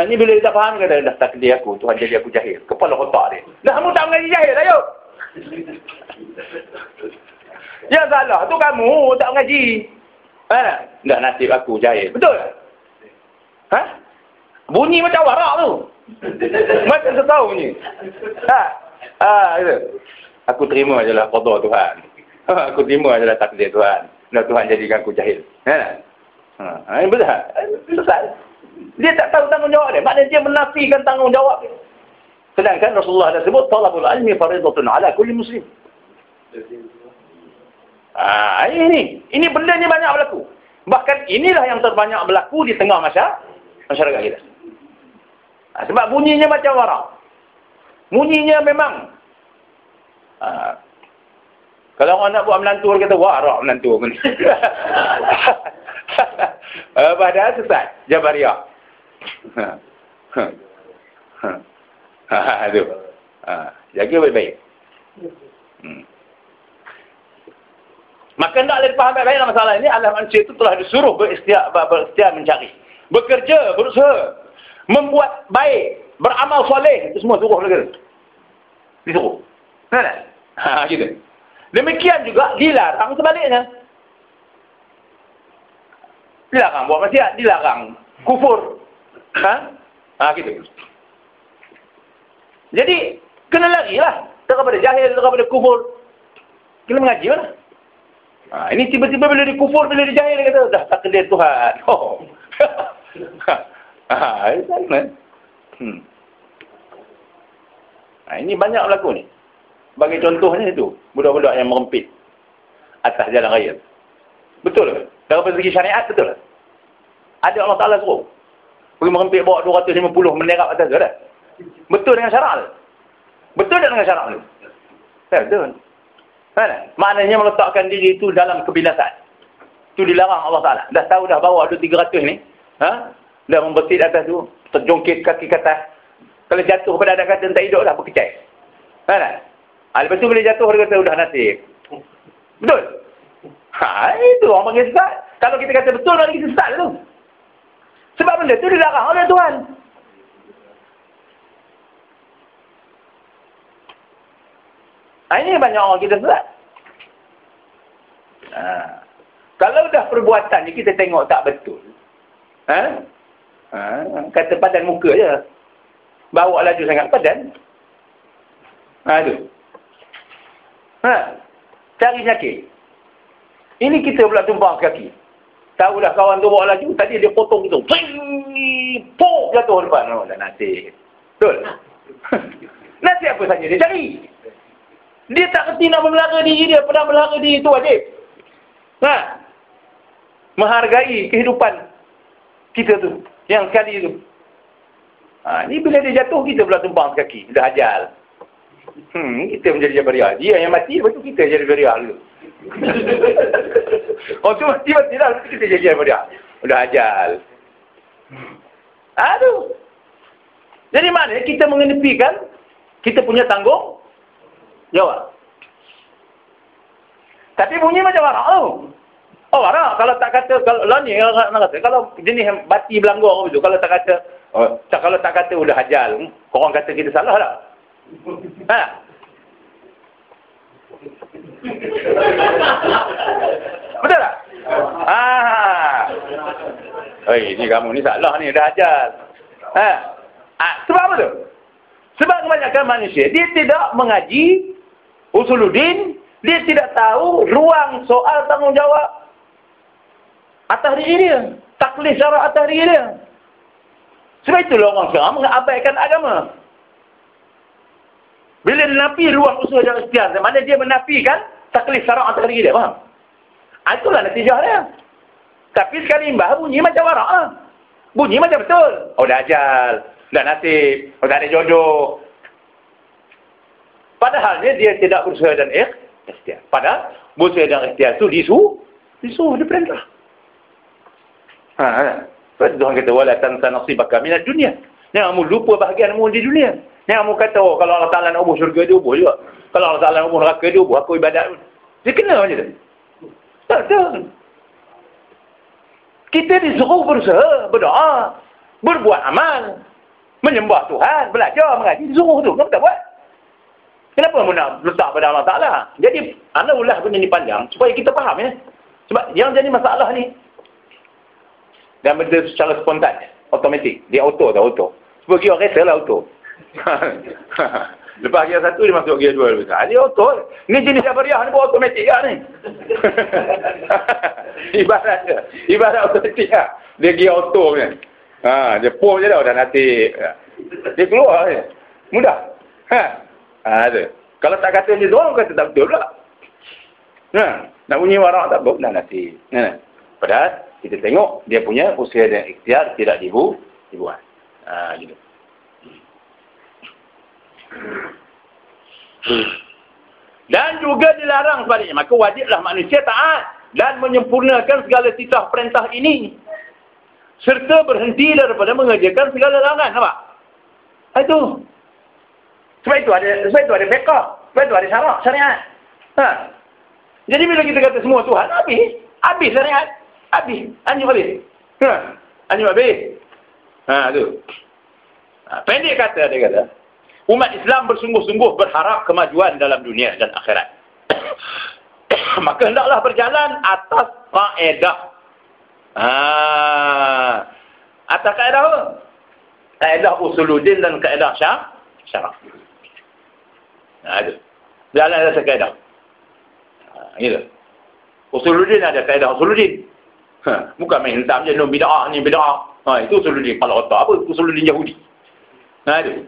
Ni bila dia tak faham, kata dah takdir aku. Tuhan jadi aku jahil. Kepala otak dia. Dah kamu tak mengaji jahil lah yuk. Yang salah tu kamu tak mengaji. Dah nasib aku jahil. Betul tak? Bunyi macam warak tu. Macam setahun bunyi. Gitu. Aku terima je lah qada Tuhan. Aku terima je lah takdir Tuhan. Dan Tuhan jadikan aku jahil. Ini betul. Selesai. Dia tak tahu tanggungjawab dia. Maknanya dia menafikan tanggungjawab dia. Sedangkan Rasulullah dah sebut talabul ilmi faridatun ala kulli muslim. Ini benda ni banyak berlaku. Bahkan inilah yang terbanyak berlaku di tengah masyarakat kita. Sebab bunyinya macam warak. Bunyinya memang kalau orang nak buat menantu, dia kata warak menantu ni. Padahal sesat Jabariyah. Itu. Jaga baik-baik. Maka hendaklah dipaham baik-baik dalam masalah ini. Allah manusia itu telah disuruh berikhtiar mencari, bekerja, berusaha, membuat baik, beramal soleh. Itu semua suruh negara. Disuruh. Gitu. Demikian juga dilarang sebaliknya. Dilarang buat maksiat, dilarang kufur. Gitu. Jadi kena larilah daripada jahil, daripada kufur. Kena mengaji lah. Ini tiba-tiba bila dia kufur, bila dia jahil, dia kata dah takdir Tuhan. Ini banyak berlaku ni. Bagi contohnya itu, budak-budak yang merempit atas jalan raya. Betul ke? Dari segi syariat, betul ke? Ada Allah Ta'ala suruh pergi merempit bawa 250 menderap atas tu dah. Betul dengan syarak tu? Betul tak dengan syarak tu? Betul. Maknanya meletakkan diri itu dalam kebinasaan. Itu dilarang Allah Ta'ala. Dah tahu dah bawa ada 300 ni. Dah membesit atas tu. Terjongkit kaki ke atas. Kalau jatuh pada adat kata tak hidup dah berkecai. Lepas tu bila jatuh dia kata dah nasib. Betul? Itu orang panggil sesat. Kalau kita kata betul mari kita sesat tu. Sebab benda tu dilarang oleh Tuhan. Ini banyak orang kita sesat. Kalau dah perbuatan ni kita tengok tak betul. Kata padan muka je. Bawa laju sangat padan. Tu. Cari sakit. Ini kita pula tumpang kaki. Tahu dah kawan tu bawa laju, tadi dia potong gitu. Pok jatuh depan. Dah nasib. Betul? Nasib apa saja dia cari. Dia tak kerti nak memelihara diri dia. Pernah memelihara diri itu wajib. Menghargai kehidupan kita tu. Yang sekali tu. Ni bila dia jatuh, kita pula tumpang kaki. Dah ajal. Kita menjadi jabariah. Dia yang mati, lepas tu kita jadi jabariah dulu. Tu mati lah. Lepas tu kita jadi jabariah. Dah ajal. Aduh. Jadi mana kita mengenepikan kita punya tanggung jawab. Tapi bunyi macam warak tu. Warak. Kalau tak kata, kalau jenis bati belanggur tu, kalau tak kata, kalau tak kata udah ajal, korang kata kita salah tak? Betul tak? Ni kamu ni salah ni, dah ajal. Sebab apa tu? Sebab kebanyakan manusia, dia tidak mengaji usuluddin, dia tidak tahu ruang soal tanggungjawab atas diri dia. Taklif syarak atas diri dia. Sebab itulah orang sekarang mengabaikan agama. Bila dia menafi ruang usul dan ikhtiar, mana dia menafikan taklif syarak atas diri dia, faham? Itulah natijah dia. Tapi sekali imbah bunyi macam warak. Bunyi macam betul. Dah ajal. Dah nasib. Tak ada jodoh. Padahal dia tidak berusaha dan ikhtiar. Padahal berusaha dan ikhtiar itu disuruh diperintah. Sebab Tuhan kata, wala tansa nasibaka minad dunia. Jangan kamu lupa bahagianmu di dunia. Jangan kamu kata, kalau Allah Ta'ala nak ubur syurga, dia ubur juga. Kalau Allah Ta'ala nak ubur neraka, dia ubur. Aku ibadat. Dia kena macam tu. Tak betul. Kita disuruh berusaha, berdoa, berbuat amal, menyembah Tuhan, belajar, mengaji. Disuruh tu. Kenapa tak buat? Kenapa kamu nak letak pada Allah Ta'ala? Jadi, anda ulah benda ni panjang, supaya kita faham ya. Sebab yang jadi masalah ni, dan benda secara spontan, automatik. Dia auto. Sebab gear kereta lah auto. Lepas gear 1, dia masuk gear 2. Dia auto. Ni jenis jabariah ni buat automatik lah ni. Ibarat automatik lah. Dia gear auto ni. Dia pull je dah nanti. Dia keluar je. Mudah. Ada. Kalau tak kata dia doang, kata tak betul pula. Nak bunyi warak tak betul dah nanti. Padahal kita tengok dia punya usaha dan ikhtiar tidak dibuat. Gitu. Dan juga dilarang sebaliknya. Maka wajiblah manusia taat dan menyempurnakan segala titah perintah ini. Serta berhenti daripada mengerjakan segala larangan. Nampak? Itu. Sebab itu ada fiqh. Sebab itu ada syarak, syariat. Jadi bila kita kata semua Tuhan, habis syariat. Habis. Anjing balik. Anjing habis. Tu. Pendek kata, dia kata, umat Islam bersungguh-sungguh berharap kemajuan dalam dunia dan akhirat. Maka hendaklah berjalan atas kaedah. Atas kaedah apa? Kaedah usuluddin dan kaedah syarak. Ada. Jalan atas kaedah. Gitu. Usuluddin ada kaedah usuluddin. Bukan main hentam je, bid'ah ni bid'ah. Itu usuluddin. Kepala otak apa? Usuluddin Yahudi. Itu.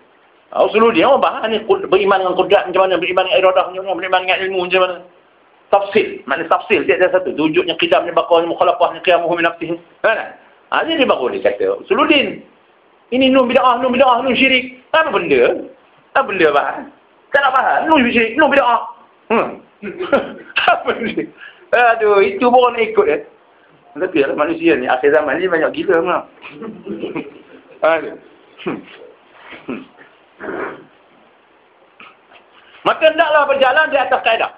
Usuluddin orang faham ni beriman dengan qudrat macam mana, beriman dengan iradah macam mana, beriman dengan ilmu macam mana. Tafsil, maknanya tafsil dia ada satu. Wujudnya qidamnya, baqa'nya, mukhalafahnya, qiyamuhu min nafsihi. Kan? Dia baru dia kata usuluddin. Ini nun bid'ah, nun syirik. Apa benda? Apa benda faham? Tak nak faham. Nun syirik, nun bid'ah. Apa benda? Aduh, itu pun orang nak ikut ya. Tapi manusia ni akhir zaman ni banyak gila memang. Maka hendaklah berjalan di atas kaedah.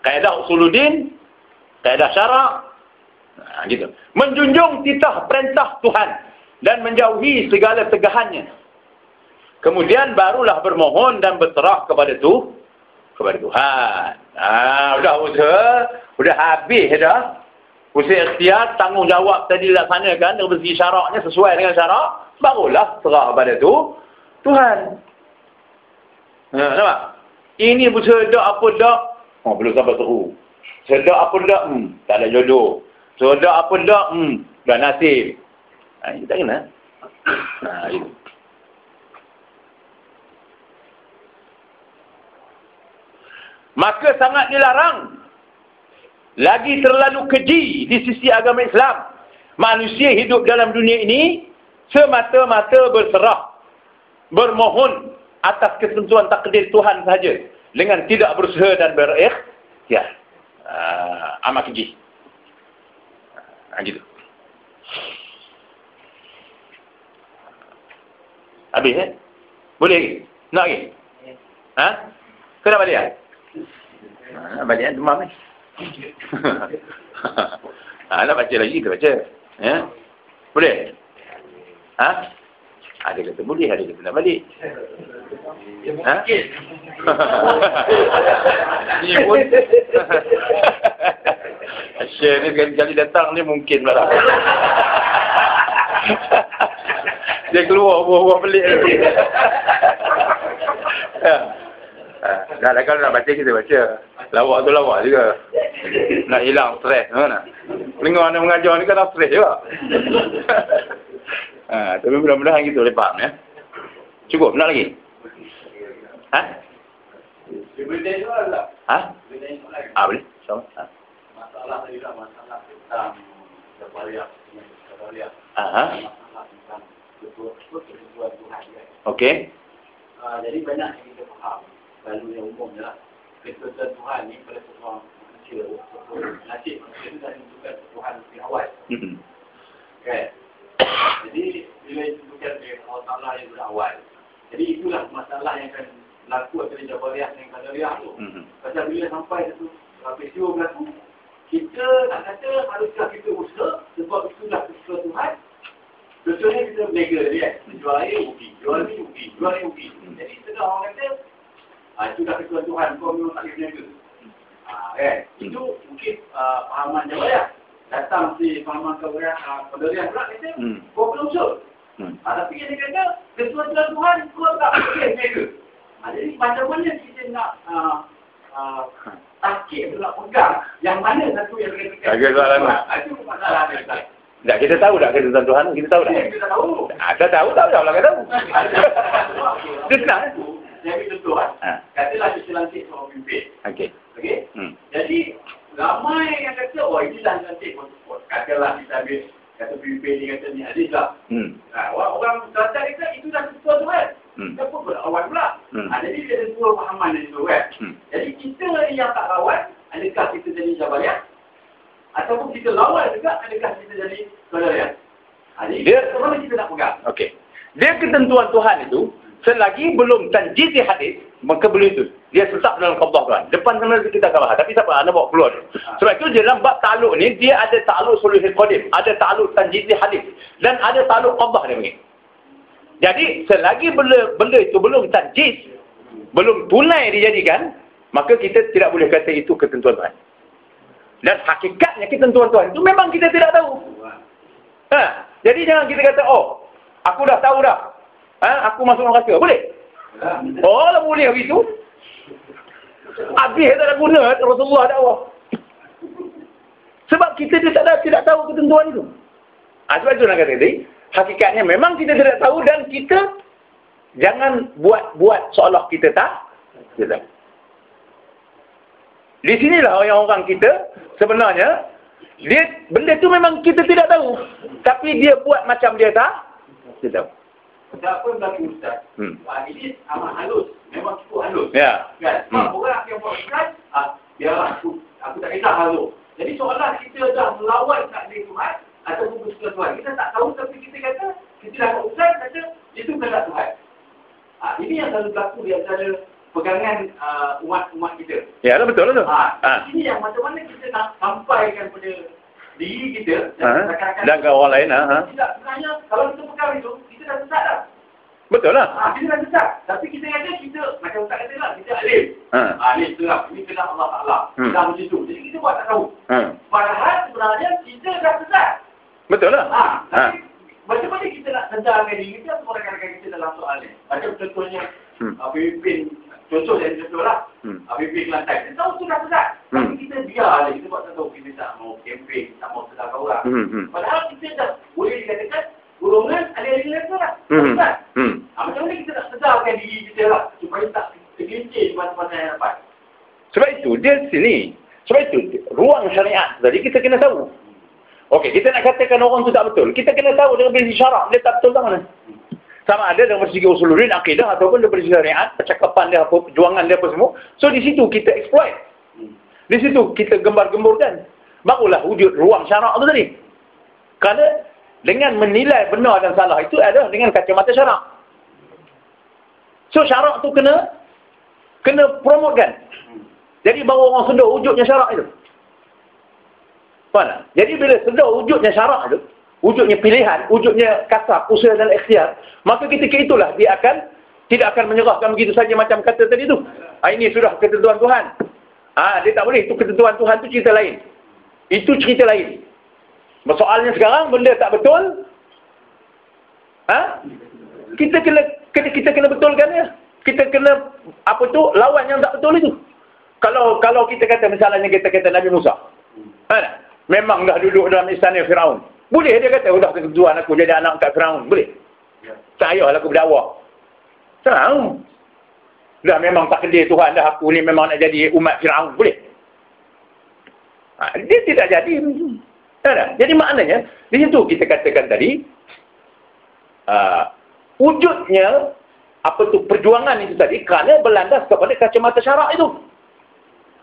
Kaedah usuluddin, kaedah syarak, gitu. Menjunjung titah perintah Tuhan dan menjauhi segala tegahannya. Kemudian barulah bermohon dan berserah kepada Tuhan. Udah usaha, udah habis dah. Usaha ikhtiar, tanggungjawab tadi dilaksanakan dari segi syaraknya sesuai dengan syarak, barulah serah kepada Tuhan. Nampak? Ini usaha dak apa dak? Belum sampai seru. Sedak apa dak? Tak ada jodoh. Sedak apa dak? Dah nasib. Ini tak kena. Itu. Maka sangat dilarang, lagi terlalu keji di sisi agama Islam, manusia hidup dalam dunia ini semata-mata berserah, bermohon atas ketentuan takdir Tuhan saja, dengan tidak berusaha dan berikhtiar. Amat keji. Gitu. Habis eh? Boleh lagi? Nak lagi? Kena balik lah? Balik kan demam ni. Nak baca lagi, kita baca. Boleh? Ada kata boleh, ada kata nak balik. Ni pun Syekh ni sekali-kali datang ni mungkin lah. Dia keluar buah-buah pelik lagi. Dah kalau nak baca kita baca. Lawak tu lawak juga. Nak hilang stres kan. Dengar anda mengajar ni kan tak stres juga. Tapi mudah-mudahan kita boleh faham ya. Cukup, nak lagi? Boleh. Sama. Masalah tadi lah, masalah tentang Jabariah dengan Jabariah. Masalah tentang ketentuan Tuhan. Okey. Jadi banyak yang kita faham. Lalu yang umum adalah ketentuan Tuhan ni pada seorang manusia, nasib manusia itu dah ditentukan Tuhan di awal. Okay. Jadi bila ditentukan oleh Allah Ta'ala yang berawal, jadi itulah masalah yang akan berlaku antara Jabariah dan Qadariah tu. Pasal bila sampai satu peristiwa berlaku, kita nak kata haruslah kita usaha sebab itulah ketentuan Tuhan. Contohnya kita berniaga dia, jual air rugi, jual ni rugi, jual ni rugi. Jadi setengah orang kata itu dah ketentuan Tuhan, kau memang tak boleh berniaga. Itu mungkin pahaman Jabariah. Datang si pahaman Qadariah pula kata, kau belum usul. Tapi dia kata, ketentuan Tuhan, kau tak boleh berniaga. Jadi macam mana kita nak takik, nak pegang yang mana satu yang kita kata. Agak soalan. Itu masalah dia. Tak, kita tahu tak ketentuan Tuhan? Kita tahu tak? Kita tahu. Kita tahu, tak lah kita tahu. Dia senang. Yang itu contoh katalah kita lantik seorang pimpin. Okey. Jadi ramai yang kata, inilah lantik. Katalah kita ambil, kata pimpin ni kata ni Aziz lah. Orang kata itu dah ketentuan Tuhan. Dia pun berawal pula. Jadi dia ada dua pahaman itu kan. Jadi kita yang tak lawan, adakah kita jadi Jabariah? Ataupun kita lawan juga, adakah kita jadi Qadariah? Jadi dia mana kita nak pegang? Okey. Dia ketentuan Tuhan itu, selagi belum tanjiz di hadis, maka belum itu. Dia tetap dalam qabdah Tuhan. Depan sana kita akan bahas. Tapi siapa anda bawa keluar. Sebab itu dalam bab ta'aluk ni, dia ada ta'aluk suluhil qadim, ada ta'aluk tanjiz di hadis, dan ada ta'aluk qabdah dia begini. Jadi, selagi benda itu belum tanjiz, belum tunai dijadikan, maka kita tidak boleh kata itu ketentuan Tuhan. Dan hakikatnya ketentuan Tuhan itu memang kita tidak tahu. Jadi jangan kita kata, aku dah tahu dah. Aku masuk neraka. Boleh? Lah boleh begitu. Habis tak ada guna Rasulullah dakwah. Sebab kita tidak tahu ketentuan itu. Sebab itu nak kata tadi, hakikatnya memang kita tidak tahu dan kita jangan buat seolah kita tak. Kita. Di sinilah orang-orang kita sebenarnya benda tu memang kita tidak tahu, tapi dia buat macam dia tak. Kita tahu. Apa berlaku Ustaz? Ini amat halus. Memang cukup halus. Ya. Kan? Orang yang buat Ustaz, biarlah aku tak kisah halus. Jadi seolah kita dah melawan takdir Tuhan ataupun bersuka Tuhan. Kita tak tahu tapi kita kata, kita dah buat Ustaz kata, itu kehendak Tuhan. Ini yang selalu berlaku di antara pegangan umat-umat kita. Ya, betul lah tu. Ini yang macam mana kita nak sampaikan pada diri kita dan ke orang lain. Tidak, sebenarnya kalau kita pegang itu, kita dah sesat dah. Betul lah. Kita dah sesat. Tapi kita kata, kita macam Ustaz kata lah, kita alim. Alim terang. Ini kena Allah Ta'ala. Dah macam tu. Jadi kita buat tak tahu. Padahal sebenarnya kita dah sesat. Betul lah. Tapi macam mana kita nak sedarkan diri kita atau rakan-rakan kita dalam soal ni? Macam contohnya, pemimpin, contoh dari contoh lah. Pemimpin Kelantan. Kita tahu tu dah sesat. Tapi kita biar je. Kita buat tak tahu. Kita tak mau campaign, tak mau sedarkan orang. Padahal kita dah boleh dikatakan golongan alih-alih itu lah. Macam mana kita nak sedarkan diri kita lah. Supaya tak tergelincir di masa-masa yang dapat. Sebab itu, dia sini. Sebab itu, ruang syariat tadi kita kena tahu. Okey, kita nak katakan orang tu tak betul. Kita kena tahu dengan segi syarak dia tak betul tak mana. Sama ada dengan segi usuluddin, akidah ataupun dari segi syariat, percakapan dia apa, perjuangan dia apa semua. So di situ kita exploit. Di situ kita gembar-gemburkan. Barulah wujud ruang syarak tu tadi. Kerana dengan menilai benar dan salah itu adalah dengan kacamata syarak. So syarak tu kena promotekan. Jadi baru orang sedar wujudnya syarak itu. Faham? Jadi bila sedar wujudnya syarak itu, wujudnya pilihan, wujudnya kasar, usaha dan ikhtiar, maka ketika itulah dia tidak akan menyerahkan begitu saja macam kata tadi tu. Ini sudah ketentuan Tuhan. Dia tak boleh. Itu ketentuan Tuhan tu cerita lain. Itu cerita lain. Soalnya sekarang benda tak betul. Kita kena betulkan ya. Kita kena lawan yang tak betul itu. Kalau kita kata misalnya kita kata Nabi Musa. Memang dah duduk dalam istana Firaun. Boleh dia kata, dah ketentuan aku jadi anak kat Firaun. Boleh. Tak payahlah aku berdakwah. Tahu. Dah memang takdir Tuhan dah aku ni memang nak jadi umat Firaun. Boleh. Dia tidak jadi. Jadi maknanya, di situ kita katakan tadi, wujudnya perjuangan itu tadi kerana berlandas kepada kacamata syarak itu.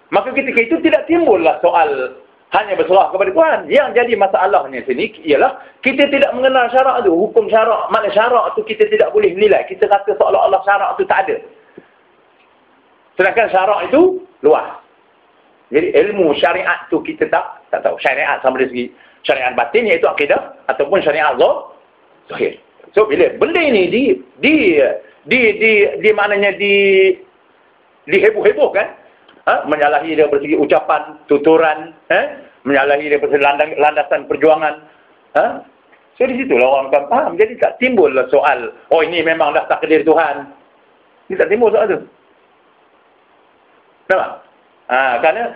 Maka ketika itu tidak timbullah soal hanya berserah kepada Tuhan. Yang jadi masalahnya sini ialah kita tidak mengenal syarak itu. Hukum syarak, makna syarak itu kita tidak boleh nilai. Kita rasa seolah-olah syarak itu tak ada. Sedangkan syarak itu luas. Jadi ilmu syariat itu kita tak tahu. Syariat sama dari segi syariat batin iaitu akidah ataupun syariat zahir. So bila benda ini maknanya diheboh-hebohkan, menyalahi dia bersegi ucapan, tuturan, menyalahi dia bersegi landasan perjuangan. So di situlah orang akan faham. Jadi tak timbul soal, ini memang dah takdir Tuhan. Ini tak timbul soal tu. Nampak? Kerana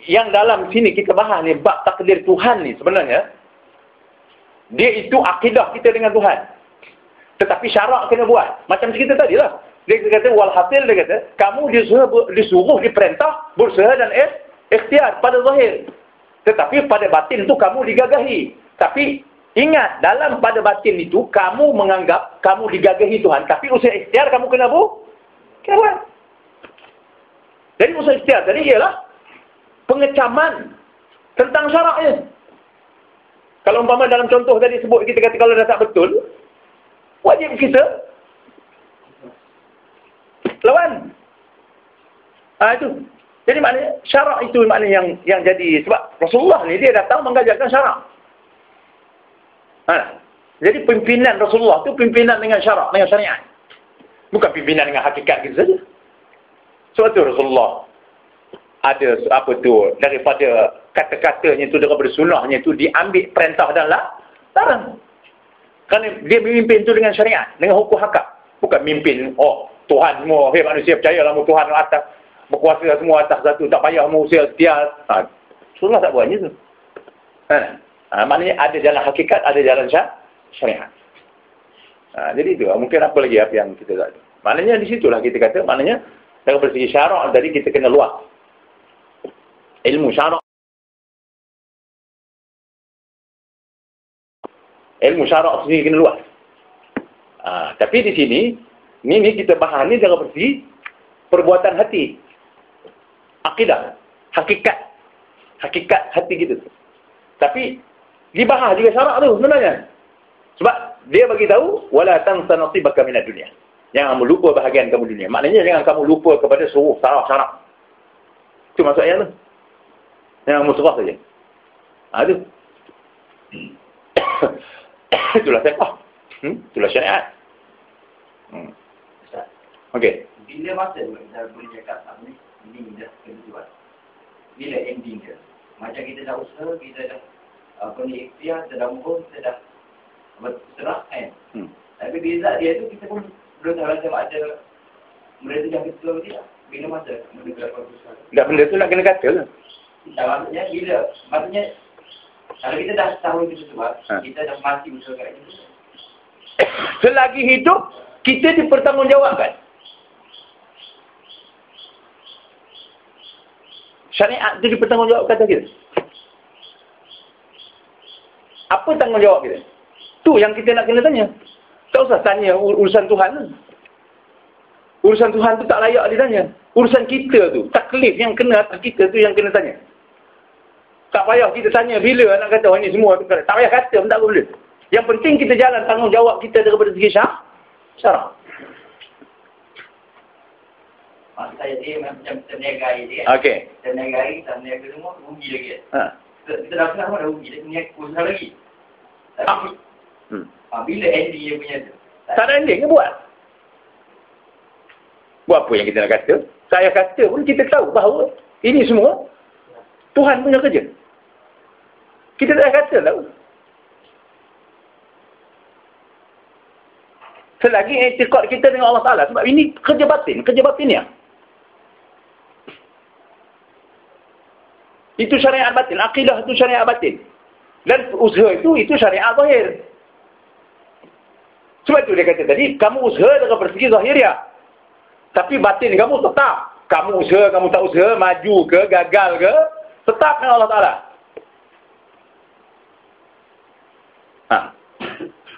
yang dalam sini kita bahas ni, bab takdir Tuhan ni sebenarnya, dia itu akidah kita dengan Tuhan. Tetapi syarak kena buat. Macam kita tadi lah. Dia kata, walhasil dia kata, kamu disuruh, diperintah, berusaha dan ikhtiar pada zahir. Tetapi pada batin itu kamu digagahi. Tapi ingat, dalam pada batin itu, kamu menganggap kamu digagahi Tuhan. Tapi usaha ikhtiar kamu kena buat. Jadi usaha ikhtiar tadi ialah pengecaman tentang syaraknya. Kalau umpama dalam contoh tadi sebut, kita kata kalau dah tak betul, wajib kita lawan. Itu. Jadi maknanya syarak itu maknanya yang jadi, sebab Rasulullah ni dia datang mengajarkan syarak. Jadi pimpinan Rasulullah itu pimpinan dengan syarak, dengan syariat. Bukan pimpinan dengan hakikat gitu saja. Sebab itu Rasulullah ada daripada kata-katanya itu, daripada sunnahnya itu diambil perintah dan larang. Kerana dia memimpin itu dengan syariat, dengan hukum hakam. Bukan mimpin, Tuhan semua, manusia percayalah Tuhan atas, berkuasa semua atas satu, tak payah usia setia. Rasulullah tak buat macam tu. Maknanya ada jalan hakikat, ada jalan syariat. Jadi itu, mungkin apa lagi yang kita tak tahu. Maknanya di situlah kita kata, maknanya dari segi syarak tadi kita kena luas. Ilmu syarak. Ilmu syarak sendiri kena luas. Tapi di sini, ini kita bahas ni dari segi perbuatan hati. Akidah. Hakikat hati kita. Tapi, dibahas juga syarak tu sebenarnya. Sebab, dia bagi tahu, wala tansa nasibaka minad dunya. Jangan kamu lupa bahagian kamu dunia. Maknanya jangan kamu lupa kepada seluruh syarak-syarak. Itu maksud ayat tu. Jangan kamu serah saja. Itu. Itulah syariat. Itulah syariat. Okey. Bila masa kita boleh cakap ini dah kebetulan. Bila ending dia. Macam kita dah usaha, kita dah ikhtiar, kita dah mohon, kita dah berserah kan. Tapi beza dia tu kita pun belum tahu macam ada benda tu dah betul ke tidak. Bila masa benda tu dapat betul. Tak, benda tu nak kena kata ke? Tak, maksudnya bila. Maksudnya kalau kita dah tahu itu sebab kita dah mati usaha kat itu. Selagi hidup kita dipertanggungjawabkan. Syariat itu dipertanggungjawabkan kata kita. Apa tanggungjawab kita? Tu yang kita nak kena tanya. Tak usah tanya urusan Tuhan. Urusan Tuhan tu tak layak ditanya. Urusan kita tu, taklif yang kena atas kita tu yang kena tanya. Tak payah kita tanya bila nak kata ini semua tu. Tak payah kata pun tak boleh. Yang penting kita jalan tanggungjawab kita daripada segi syarak. Maksud saya dia macam kita berniagai dia. Okey. Kita berniaga semua rugi lagi. Kita dah pernah dah rugi, dia punya usaha lagi. Tapi bila ending dia punya tu? Tak ada ending ke buat? Buat apa yang kita nak kata? Saya kata pun kita tahu bahawa ini semua Tuhan punya kerja. Kita tak kata tahu. Selagi etikad kita dengan Allah Ta'ala. Sebab ini kerja batinnya. Itu syariat batin. Akidah itu syariat batin. Dan usaha itu syariat zahir. Sebab itu dia kata tadi, kamu usaha dengan persegi zahiriah. Tapi batin kamu tetap. Kamu usaha, kamu tak usaha, maju ke, gagal ke, tetap dengan Allah Ta'ala.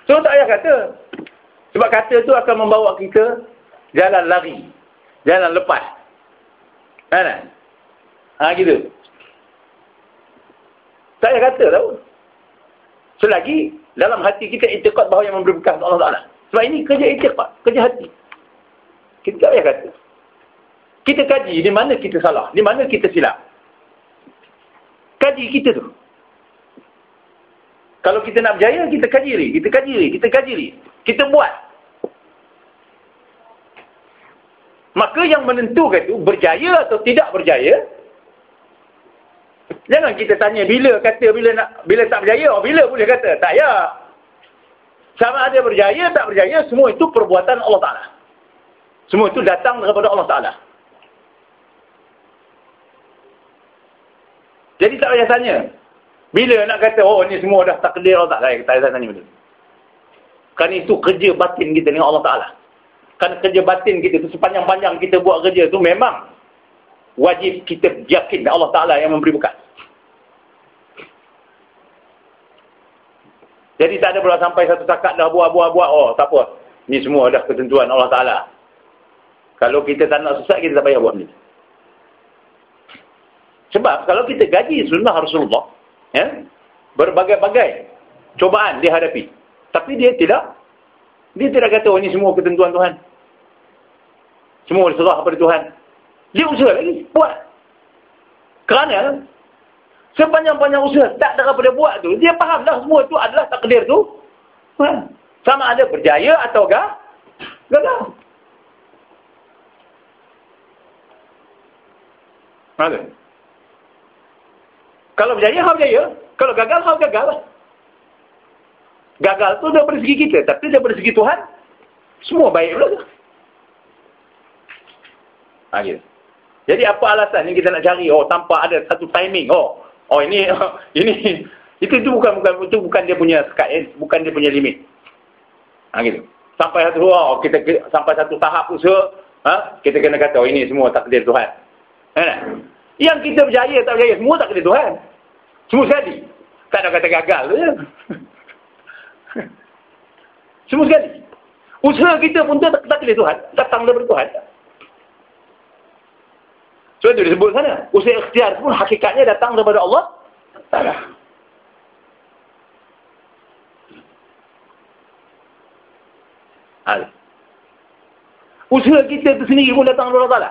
So tak payah kata. Sebab kata itu akan membawa kita jalan lari. Jalan lepas. Kan? Gitu. Tak payah kata tahu. Selagi dalam hati kita itikad bahawa yang memberi bekas Allah Ta'ala. Sebab ini kerja itikad. Kerja hati. Kita tak payah kata. Kita kaji di mana kita salah. Di mana kita silap. Kaji kita tu. Kalau kita nak berjaya, kita kaji. Kita buat. Maka yang menentukan itu berjaya atau tidak berjaya. Jangan kita tanya bila tak berjaya, bila boleh kata. Tak ya. Sama ada berjaya tak berjaya, semua itu perbuatan Allah Ta'ala. Semua itu datang daripada Allah Ta'ala. Jadi tak payah tanya. Bila nak kata, ni semua dah takdir Allah Ta'ala. Tak payah tanya benda. Kerana itu kerja batin kita dengan Allah Ta'ala. Kerana kerja batin kita tu, sepanjang-panjang kita buat kerja tu, memang wajib kita yakin Allah Ta'ala yang memberi bekas. Jadi tak ada pula sampai satu takat dah buat. Tak apa. Ni semua dah ketentuan Allah Ta'ala. Kalau kita tak nak sesat, kita tak payah buat ni. Sebab kalau kita gaji sunnah Rasulullah, berbagai-bagai cobaan dihadapi. Tapi dia tidak kata, ini semua ketentuan Tuhan. Semua diserah kepada Tuhan. Dia usaha lagi, buat. Kerana sepanjang-panjang usaha tak daripada buat tu, dia faham dah semua tu adalah takdir tu. Sama ada berjaya atau gagal. Kalau berjaya, hal berjaya. Kalau gagal, hal gagal. Gagal tu daripada segi kita. Tapi daripada segi Tuhan, semua baik pula. Gitu. Jadi apa alasan yang kita nak cari? Tanpa ada satu timing. Ini itu bukan dia punya sky, bukan dia punya limit. Gitu. Sampai satu tahap usaha, kita kena kata, oh, ini semua takdir Tuhan. Yang kita berjaya tak berjaya, semua takdir Tuhan. Semua sekali. Tak ada kata gagal je. Semua sekali. Usaha kita pun takdir Tuhan. Datang daripada Tuhan. So itu disebut sana. Usaha ikhtiar pun hakikatnya datang daripada Allah Ta'ala. Usaha kita itu sendiri pun datang daripada Allah Ta'ala.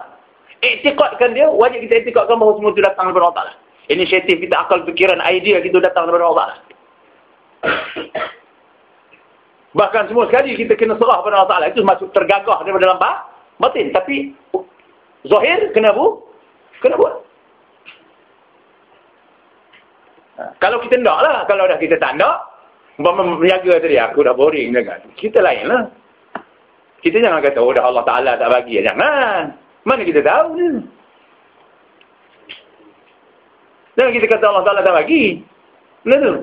Iktikadkan dia, wajib kita iktikadkan bahawa semua itu datang daripada Allah Ta'ala. Inisiatif kita, akal, fikiran, idea kita datang daripada Allah Ta'ala. Bahkan semua sekali kita kena serah pada Allah Ta'ala. Itu masuk tergagah daripada dalam batin. Tapi zahir kena buat. Kalau kita tak lah. Kalau dah kita tak nak, menjaga tadi, aku dah boring dengan. Kita lain lah. Kita jangan kata, oh dah Allah Ta'ala tak bagi. Jangan. Mana kita tahu ni? Jangan kita kata Allah Ta'ala tak bagi. Benar tu?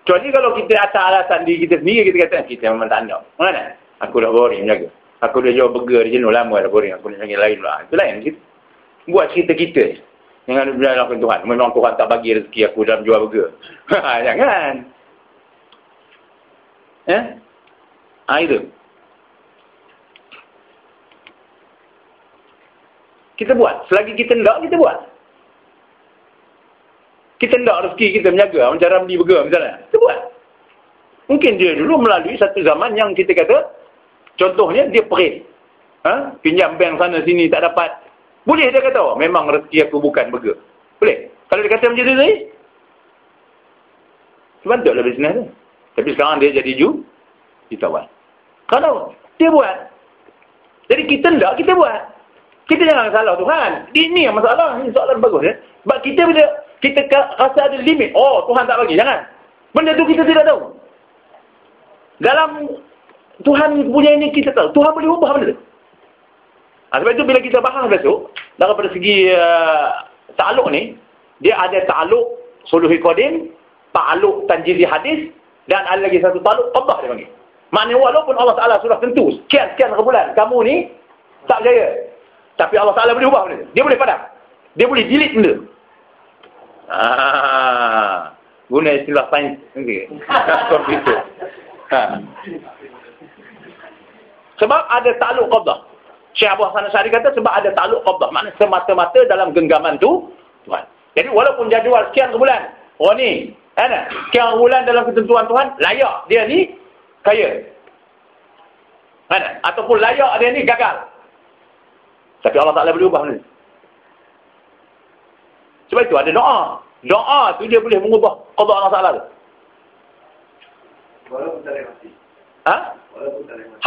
Kecuali kalau kita atas alasan diri kita sendiri, kita kata, kita memang tak nak. Mana? Aku dah boring jaga. Aku dah jual burger di jenuh lama dah boring. Aku nak cari lain lah. Itu lain. Kita buat cerita kita. Jangan berlaku Tuhan. Memang Tuhan tak bagi rezeki aku dalam jual burger. Jangan. Itu. Kita buat. Selagi kita nak, kita buat. Kita nak rezeki kita menjaga. Macam cara beli burger misalnya. Kita buat. Mungkin dia dulu melalui satu zaman yang kita kata, contohnya dia perit. Pinjam bank sana sini tak dapat. Boleh dia kata, oh, memang rezeki aku bukan burger. Boleh. Kalau dia kata macam tu tadi, sebantutlah bisnes tu. Tapi sekarang dia jadi jutawan. Kalau dia buat. Jadi kita tak, kita buat. Kita jangan salah Tuhan. Ini yang masalah. Ini soalan bagus. Sebab kita bila kita rasa ada limit. Oh, Tuhan tak bagi. Jangan. Benda tu kita tidak tahu. Dalam Tuhan punya ini kita tahu. Tuhan boleh ubah benda tu. Sebab itu bila kita bahas besok, daripada segi ta'aluk ni, dia ada ta'aluk suluhi qadim, ta'aluk tanjizi hadis, dan ada lagi satu ta'aluk qaddah dia panggil. Maknanya walaupun Allah Ta'ala sudah tentu, sekian-sekian bulan, kamu ni tak berjaya. Tapi Allah Ta'ala boleh ubah benda tu. Dia boleh padam. Dia boleh delete benda. Guna istilah sains komputer. Sebab ada ta'aluk qabdah. Syekh Abu Hasan Asy'ari kata sebab ada ta'aluk qabdah. Maknanya semata-mata dalam genggaman tu Tuhan. Jadi walaupun jadual sekian bulan, oh ni, sekian bulan dalam ketentuan Tuhan, layak dia ni kaya. Ataupun layak dia ni gagal. Tapi Allah Ta'ala boleh ubah benda. Sebab itu ada doa. Doa tu dia boleh mengubah qada Allah Ta'ala tu. Walaupun tak boleh mati. Walaupun tak boleh mati.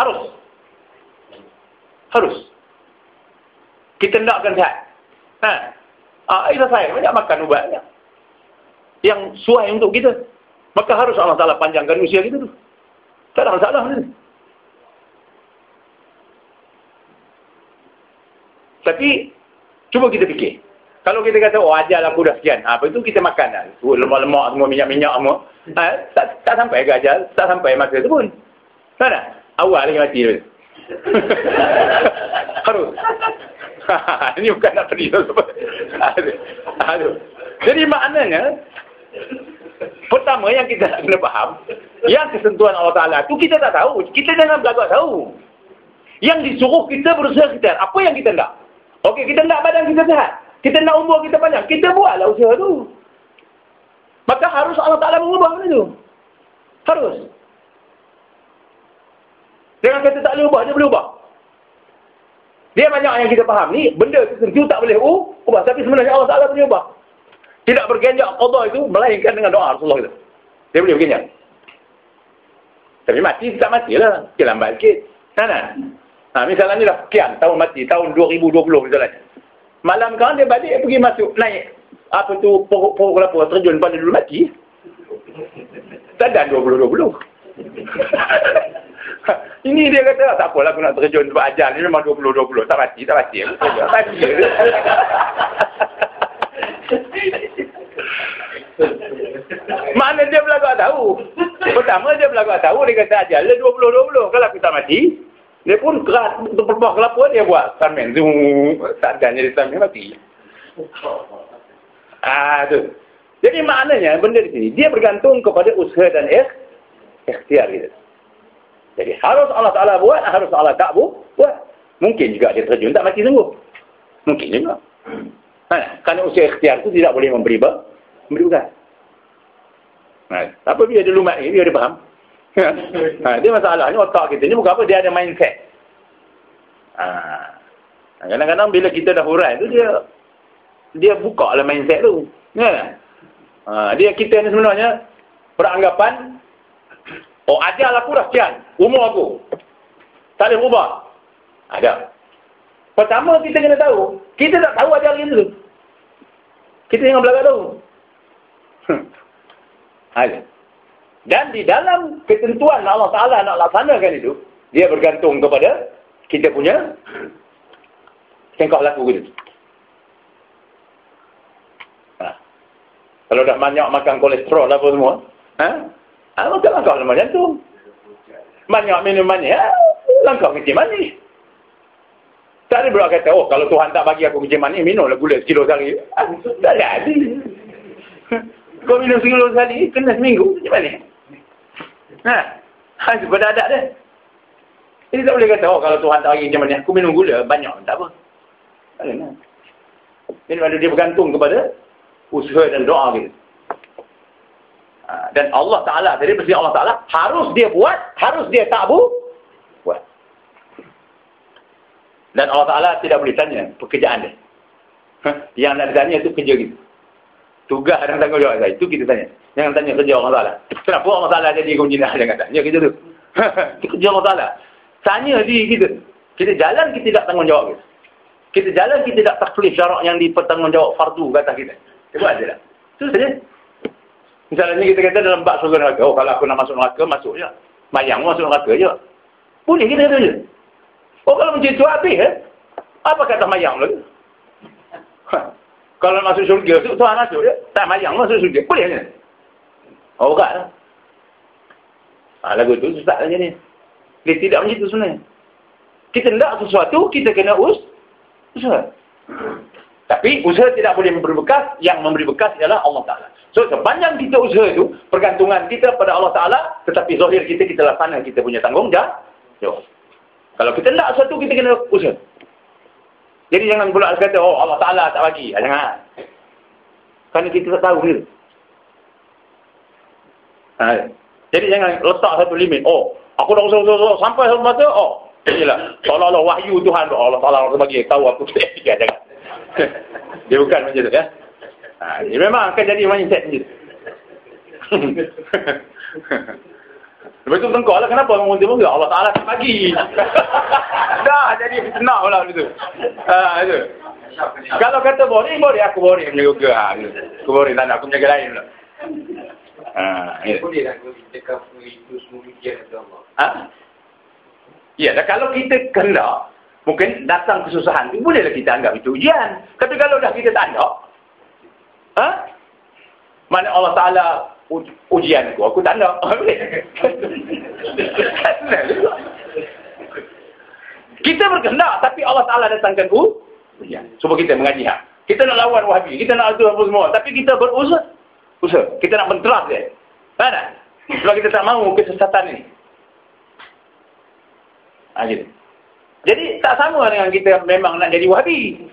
Harus. Kita nakkan sihat. Itu saya banyak makan ubat yang sesuai untuk kita. Maka harus Allah Ta'ala panjangkan usia kita tu. Tak ada masalah benda. Tapi, cuba kita fikir. Kalau kita kata, oh ajal aku dah sekian. Apa itu kita makan dah. Lemak-lemak semua, minyak-minyak semua. Tak sampai ke ajal. Tak sampai masa tu pun. Tak ada? Awal lagi mati tu. Harus. Ini bukan nak pergi. Jadi maknanya, pertama yang kita nak kena faham, yang kesentuhan Allah Ta'ala tu kita tak tahu. Kita jangan belagak tahu. Yang disuruh kita berusaha kita. Apa yang kita nak? Okey, kita nak badan kita sihat. Kita nak umur kita panjang. Kita buatlah usaha tu. Maka harus Allah Ta'ala mengubah benda tu. Harus. Jangan kata tak boleh ubah, dia boleh ubah. Dia banyak yang kita faham ni, benda tertentu tak boleh ubah. Tapi sebenarnya Allah Ta'ala boleh ubah. Tidak bergenjak qada itu, melainkan dengan doa Rasulullah kita. Dia boleh bergenjak. Tapi mati, tak matilah. Dia lambat sikit. Misalnya dah sekian tahun mati, tahun 2020 misalnya. Malam kan dia balik pergi masuk, naik. Apa tu, pokok kelapa, terjun pada dulu mati. Tak ada 2020. Ini dia kata, tak apalah aku nak terjun sebab ajal ni memang 2020. Tak mati. Mati. Mana dia belagak tahu. Pertama dia belagak tahu, dia kata ajal 20-20. Kalau aku tak mati, dia pun keras berpah kelapa dia buat samen. Tak ada jadi samen mati. Tu. Jadi maknanya benda di sini dia bergantung kepada usaha dan ikhtiar kita. Jadi harus Allah Taala buat, harus Allah tak buat. Mungkin juga dia terjun tak mati sungguh. Mungkin juga. Kerana usaha ikhtiar itu tidak boleh memberi bekas. Tapi bila dia lumat ni, dia faham. Dia masalahnya otak kita ni bukan apa, dia ada mindset. Kadang-kadang bila kita dah hurai tu, dia buka lah mindset tu. Kita ni sebenarnya beranggapan, ajal aku dah sekian, umur aku. Tak boleh ubah. Ada. Pertama kita kena tahu, kita tak tahu ajal kita tu. Kita jangan belagak tahu. Ada. Dan di dalam ketentuan Allah Ta'ala nak laksanakan itu, dia bergantung kepada kita punya tingkah laku kita. Kalau dah banyak makan kolesterol apa semua, maka langkah lemah jantung. Banyak minum manis, langkah kencing manis. Tak ada pula kata, kalau Tuhan tak bagi aku kencing manis, minumlah gula sekilo sehari. Tak ada. Kau minum sekilo sehari, kena seminggu, macam mana? Itu pada adat dia. Jadi tak boleh kata, kalau Tuhan tak bagi kencing manis, aku minum gula, banyak, tak apa. Tak ada. Jadi pada dia bergantung kepada usaha dan doa kita. Dan Allah Ta'ala, tadi presiden Allah Ta'ala, harus dia buat, harus dia tak buat. Dan Allah Ta'ala tidak boleh tanya pekerjaan dia. Yang nak ditanya itu kerja kita. Tugas dan tanggungjawab saya, itu kita tanya. Jangan tanya kerja Allah Ta'ala. Kenapa Allah Ta'ala jadi kemudian jangan tanya kerja tu. Itu kerja Allah Ta'ala. Tanya diri kita. Kita jalan, kita tidak tanggungjawab kita. Kita jalan, kita tidak taklif syarak yang dipertanggungjawab fardu kata kita. Dia buat je lah. Itu saja. Misalnya kita kata dalam bab surga neraka, kalau aku nak masuk neraka, masuk je. Mayang masuk neraka je. Boleh kita kata je. Kalau macam itu habis, apa kata mayang lagi? Kalau masuk syurga, Tuhan masuk je. Tak mayang masuk syurga. Boleh je. Bukan lah. Lagu tu susah saja ni. Dia tidak macam itu sebenarnya. Kita hendak sesuatu, kita kena usaha. Tapi usaha tidak boleh memberi bekas. Yang memberi bekas ialah Allah Ta'ala. So sepanjang kita usaha itu, pergantungan kita pada Allah Ta'ala, tetapi zahir kita laksana, kita punya tanggungjawab. Kalau kita hendak sesuatu, kita kena usaha. Jadi jangan pula kata, Allah Ta'ala tak bagi. Jangan. Kerana kita tak tahu dia. Jadi jangan letak satu limit. Aku dah usaha sampai satu masa, inilah. Seolah-olah wahyu Tuhan. Allah Ta'ala bagi tahu aku tak jangan. Dia bukan macam tu, ya. Dia memang akan jadi mindset macam tu. Lepas tu tengok lah, kenapa orang muntah muka? Allah Ta'ala tak bagi. Dah jadi fitnah pula begitu. Itu. Kalau kata boring, aku boring menjaga. Aku boring, tak nak aku menjaga lain pula. Boleh lah kita itu semua ujian kata Allah. Ya, dan kalau kita kendak, mungkin datang kesusahan itu, bolehlah kita anggap itu ujian. Tapi kalau dah kita tak ada, mana Allah Ta'ala ujian aku tak ada. Kita berkehendak, tapi Allah Ta'ala datangkan ujian. Supaya kita mengaji. Kita nak lawan Wahabi, kita nak atur apa semua, tapi kita berusaha. Kita nak menteras dia. Mana? Sebab kita tak mahu kesesatan ini. Gitu. Jadi tak sama dengan kita memang nak jadi Wahabi.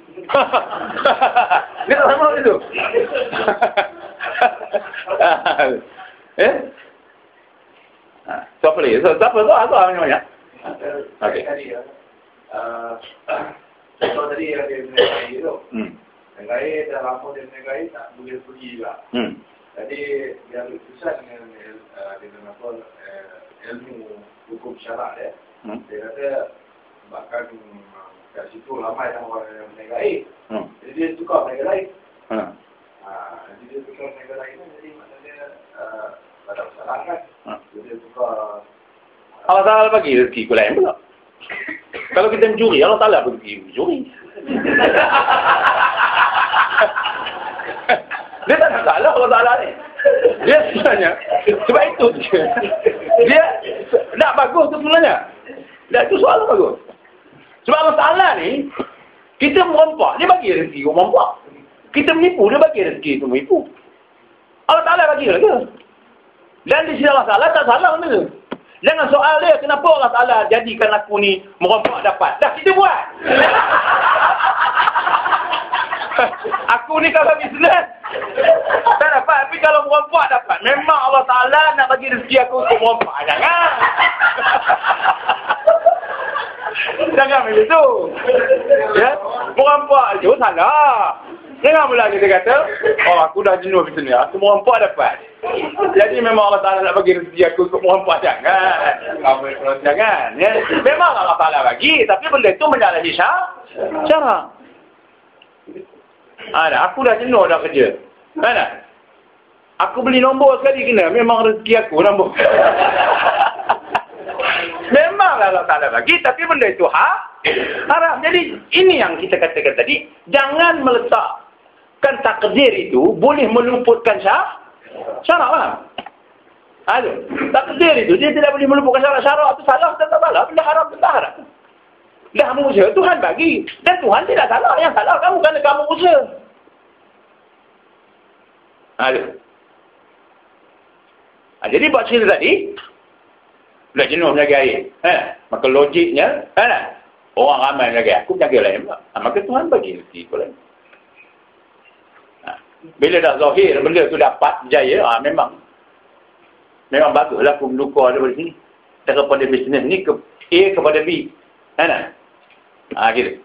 Dia tak sama itu. Siapa lagi? Siapa tu? Apa namanya? Okey. Contoh tadi yang dia menegai tu. Menegai dah lama dia menegai tak boleh pergi juga. Jadi dia susah dengan ilmu hukum syarak dia. Dia kata bahkan kat situ ramai orang yang menegai. Jadi dia tukar menegai lain. Jadi dia tukar menegai lain, jadi maknanya ada masalah kan. Jadi dia tukar. Allah Ta'ala bagi rezeki ke lain pula. Kalau kita mencuri, Allah Ta'ala bagi mencuri. Dia tak nak salah Allah Ta'ala ni. Dia sebenarnya, sebab itu dia tak bagus tu sebenarnya. Dan itu soalan bagus. Sebab masalah ni, kita merompak, dia bagi rezeki orang merompak. Kita menipu, dia bagi rezeki tu menipu. Allah Ta'ala bagi ke? Dan di sini masalah, tak salah benda tu. Jangan soal dia, kenapa Allah Ta'ala jadikan aku ni merompak dapat. Dah kita buat. Aku ni kalau bisnes, tak dapat. Tapi kalau merompak dapat. Memang Allah Ta'ala nak bagi rezeki aku untuk merompak. Jangan. Jangan macam tu. Ya? Merompak je salah. Jangan pula kita kata, oh aku dah jenuh bisnes, aku merompak dapat. Jadi memang Allah Ta'ala nak bagi rezeki aku untuk merompak. Jangan. Jangan. Ya? Memang Allah Ta'ala bagi, tapi benda tu menyalahi cara. Aku dah jenuh dah kerja. Mana? Aku beli nombor sekali kena. Memang rezeki aku nombor. Memang Allah Ta'ala bagi, tapi benda itu haram. Jadi ini yang kita katakan tadi. Jangan meletakkan takdir itu boleh meluputkan syarak lah. Takdir itu dia tidak boleh meluputkan syarak. Syarak itu salah atau tak salah. Benda haram atau tak haram. Dah kamu usaha, Tuhan bagi. Dan Tuhan tidak salah. Yang salah kamu kerana kamu usaha. Jadi buat cerita tadi, dah jenuh menjaga air. Maka logiknya, orang ramai menjaga, aku menjaga lain pula. Maka Tuhan bagi rezeki pula. Bila dah zahir, benda tu dapat, jaya, memang baguslah aku mendukar daripada sini. Daripada bisnes ni ke A kepada B. Gitu.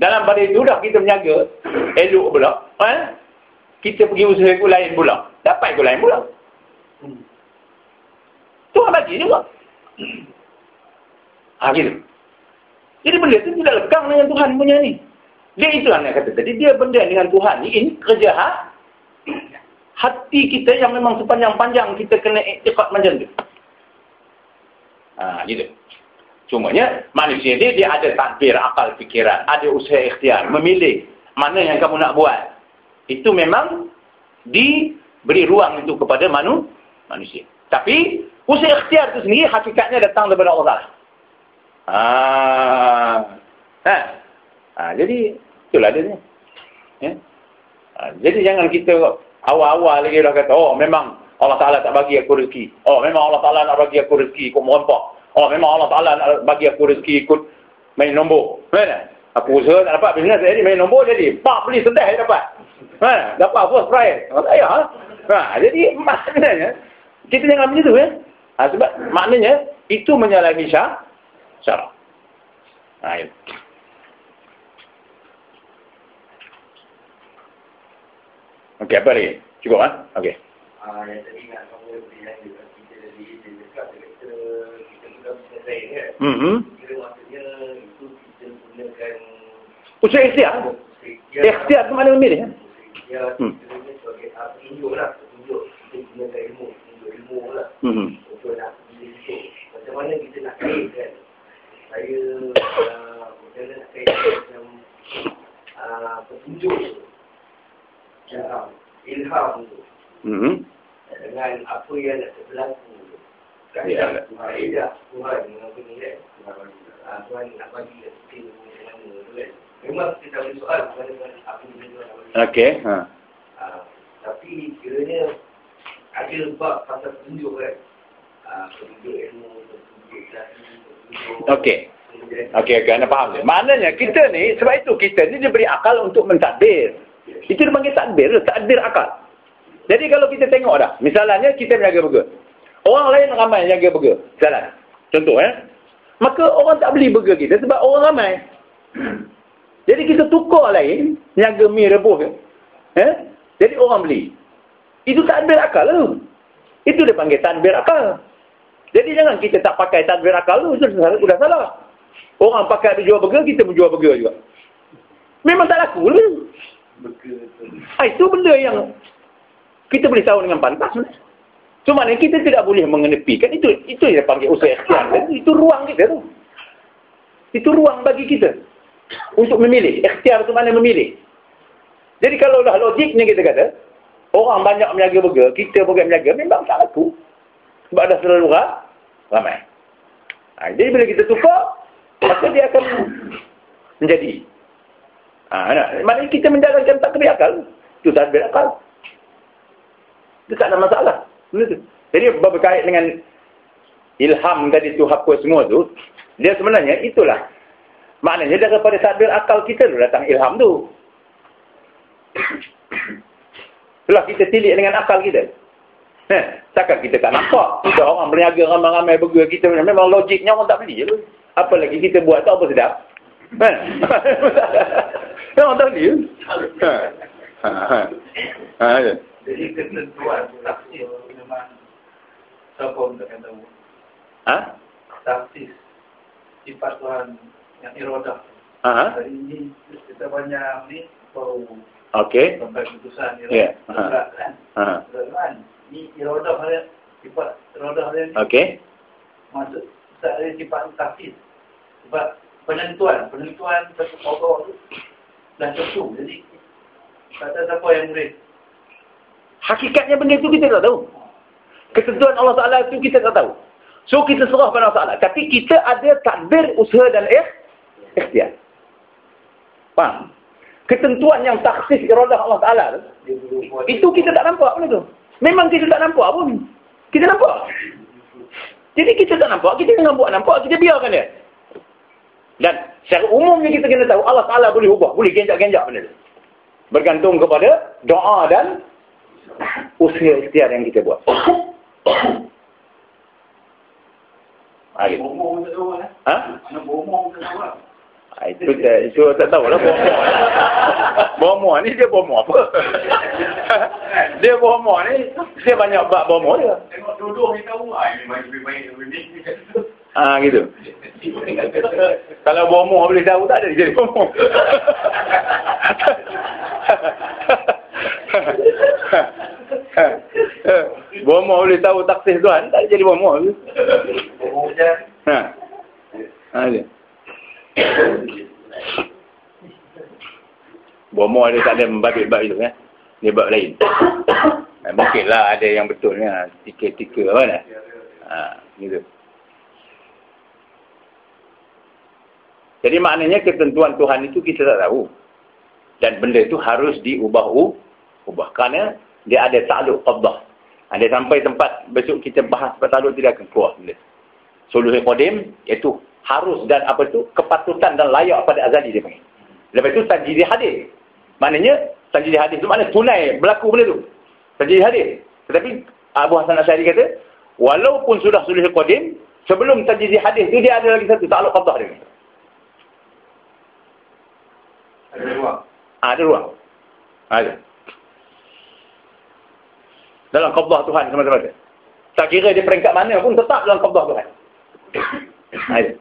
Dalam pada itu dah kita menjaga elok pula. Kita pergi usaha ke lain pula. Dapat ke lain pula. Tuhan bagi juga. Gitu. Jadi benda tu tidak lekang dengan Tuhan punya ni. Dia itu yang kata tadi. Dia benda dengan Tuhan ni. Ini kerja hati kita yang memang sepanjang-panjang kita kena iktikad macam tu. Gitu. Cumanya manusia dia ada takbir, akal, fikiran, ada usaha ikhtiar, memilih mana yang kamu nak buat. Itu memang diberi ruang itu kepada manusia. Tapi usaha ikhtiar itu sendiri hakikatnya datang daripada Allah. Jadi itulah dia. Ya? Jadi jangan kita awal-awal lagi dah kata, oh memang Allah Ta'ala tak bagi aku rezeki. Oh memang Allah Ta'ala nak bagi aku rezeki ikut merompak. Oh memang Allah Ta'ala nak bagi aku rezeki ikut main nombor. Mana? Aku usaha tak dapat bisnes jadi main nombor jadi. Pak beli sedih dapat. Dapat first prize. Jadi maknanya kita jangan macam tu ya. Sebab maknanya itu menyalahi syarak. Okey, apa lagi? Cukup okey. Yang tadi nak kamu bilang juga kita dari dekat kita sudah selesai kan. Kira maksudnya itu kita gunakan usaha ikhtiar. Ikhtiar tu mana memilih? Ya, kita sebagai tunjuk lah. Tunjuk kita gunakan ilmu lah. Untuk nak pilih itu. Macam mana kita nak kaitkan? Saya macam mana nak kaitkan macam petunjuk tu. Ilham tu. Dengan apa yang nak berlaku. Tuhan dengan penilai. Tuhan nak bagi rezeki macam mana tu kan. Memang kita tak boleh soal mana apa yang Tuhan nak bagi. Okey. Tapi kiranya ada bab pasal petunjuk kan. Petunjuk ilmu, petunjuk ilahi, petunjuk. Okey, anda faham tak? Maknanya kita ni, sebab itu kita ni diberi akal untuk mentadbir. Itu dipanggil takbir akal. Jadi kalau kita tengok dah, misalnya kita berniaga burger. Orang lain ramai berniaga burger. Misalnya, contoh maka orang tak beli burger kita sebab orang ramai. Jadi kita tukar lain, berniaga mi rebus. Jadi orang beli. Itu takbir akal tu. Itu dipanggil takbir akal. Jadi jangan kita tak pakai takbir akal tu, itu sudah salah. Orang pakai jual burger, kita menjual burger juga. Memang tak laku tu. Itu benda yang kita boleh tahu dengan pantas. Cuma kita tidak boleh mengenepikan. Itu yang panggil usaha ikhtiar. Itu ruang kita tu. Itu ruang bagi kita untuk memilih. Ikhtiar tu mana memilih. Jadi kalau dah logiknya kita kata, Orang banyak meniaga burger, kita pun meniaga, memang tak laku. Sebab dah selalu ramai. Jadi bila kita tukar, maka dia akan menjadi. Maknanya kita menjalankan takdir akal. Itu takdir akal. Itu tak ada masalah. Jadi berkait dengan ilham tadi tu, apa semua tu, dia sebenarnya itulah. Maknanya daripada takdir akal kita tu datang ilham tu. Itulah kita tilik dengan akal kita. Takkan kita tak nampak. Kita orang berniaga ramai-ramai burger kita, memang logiknya orang tak beli je. Apa lagi kita buat tu apa sedap. Memang tak beli je. Jadi ketentuan taksis memang siapa pun takkan tahu. Taksis sifat Tuhan yang iradah. Hari ini kita banyak ni baru sampai keputusan iradah kan. Ni iradah dia sifat iradah dia ni. Maksud tak ada sifat taksis. Sebab penentuan satu pokok tu dah tentu. Jadi tak ada siapa yang boleh. Hakikatnya benda itu kita tak tahu. Ketentuan Allah Ta'ala itu kita tak tahu. So kita serah pada Allah Ta'ala. Tapi kita ada takdir, usaha dan ikhtiar. Faham? Ketentuan yang taksis iradah Allah Ta'ala itu kita tak nampak benda tu. Memang kita tak nampak pun. Kita nampak. Jadi kita tak nampak, kita jangan buat nampak, kita biarkan dia. Dan secara umumnya kita kena tahu Allah Ta'ala boleh ubah, boleh genjak-genjak benda tu. Bergantung kepada doa dan usaha ikhtiar yang kita buat. Bomoh tak tahu lah. Mana bomoh tak tahu lah. Itu tak tahu lah bomoh ni dia bomoh apa. Dia bomoh ni, dia banyak bab bomoh dia. Tengok duduk ni tahu lah. Lebih baik ni. Gitu. Kalau bomoh boleh tahu tak ada jadi bomoh. Bomoh boleh tahu taksih Tuhan, tak jadi bomoh. Bomoh je. Dia. Bomoh dia tak ada membabit-bab itu kan. Dia bab lain. Mungkinlah ada yang betulnya tika-tika apa dah. Gitu. Jadi maknanya ketentuan Tuhan itu kita tak tahu. Dan benda itu harus diubah. Kerana dia ada ta'alluq qabdah. Ada sampai tempat besok kita bahas ta'alluq tidak akan keluar benda. Suluhul qadim iaitu harus dan apa tu kepatutan dan layak pada azali dia panggil. Lepas itu tajidid hadis. Maknanya tajidid hadis tu maknanya tunai berlaku benda tu. Tajidid hadis. Tetapi Abu Hasan Asy'ari kata walaupun sudah suluhul qadim sebelum tajidid hadis tu dia ada lagi satu ta'alluq qabdah dia. Ada ruang. Ada ruang. Ada. Dalam qabdah Tuhan semata-mata. Tak kira dia peringkat mana pun tetap dalam qabdah Tuhan. Ada.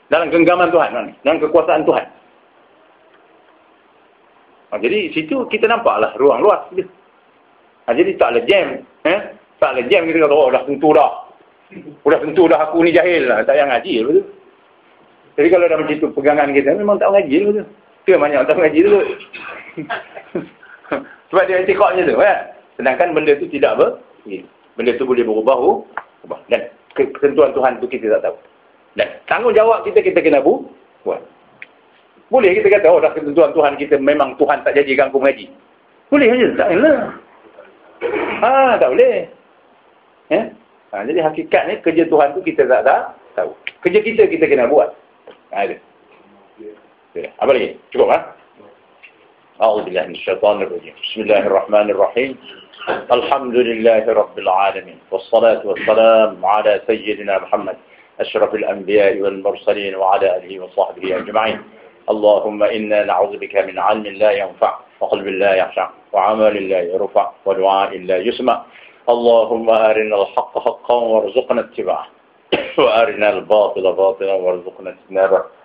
Dalam genggaman Tuhan, dalam kekuasaan Tuhan. Jadi situ kita nampaklah ruang luas. Jadi tak ada jam. Tak ada jam kita kata, dah tentu dah. Sudah tentu dah aku ni jahil lah. Tak payah ngaji. Betul? Jadi kalau dah macam tu pegangan kita, memang tak ngaji. Betul? Itu banyak tak ngaji tu. Sebab dia etikaknya tu. Sedangkan benda tu tidak benda tu boleh berubah. Dan ketentuan Tuhan tu kita tak tahu. Dan tanggungjawab kita kena buat. Boleh kita kata, dah ketentuan Tuhan kita memang Tuhan tak jadikan aku mengaji. Boleh je, tak boleh. Tak boleh. Jadi hakikat ni kerja Tuhan tu kita tak tahu. Kerja kita kena buat. Ada. Apa lagi? Cukup A'udzubillahi minasyaitonir rajim. Bismillahirrahmanirrahim. Alhamdulillahi rabbil alamin. Wassalatu wassalamu ala sayyidina Muhammad asyrafil anbiya'i wal mursalin wa ala alihi wa sahbihi ajma'in. Allahumma inna na'udzu bika min 'ilmin la yanfa' wa qalbin la yakhsha' wa 'amalin la yarfa' wa du'a'in la yusma'. Allahumma arina al-haqqa haqqan warzuqna ittiba'ah wa arina al-batila batilan warzuqna ijtinabah.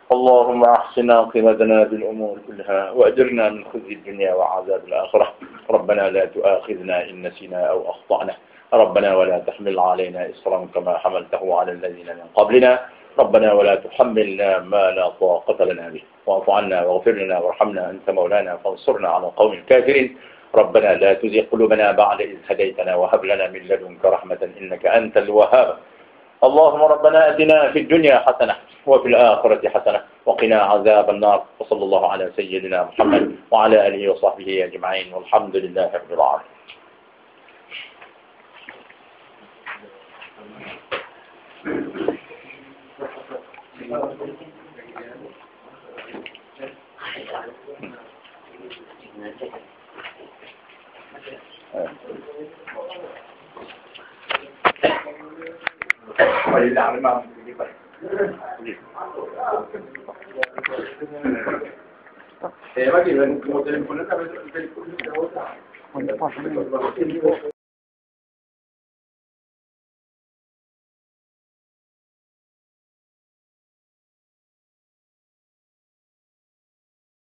اللهم أحسن عاقبتنا بالأمور كلها وأجرنا من خزي الدنيا وعذاب الآخرة ربنا لا تؤاخذنا إن نسينا أو أخطأنا ربنا ولا تحمل علينا إصرا كما حملته على الذين من قبلنا ربنا ولا تحملنا ما لا طاقة لنا به واعف عنا واغفر لنا وارحمنا أنت مولانا فانصرنا على القوم الكافرين ربنا لا تزغ قلوبنا بعد إذ هديتنا وهب لنا من لدنك رحمة إنك أنت الوهاب اللهم ربنا آتنا في الدنيا حسنة وفي الآخرة حسنة وقنا عذاب النار وصلى الله على سيدنا محمد وعلى آله وصحبه أجمعين والحمد لله رب العالمين. Saya bagi dan kemudian pun ada telefon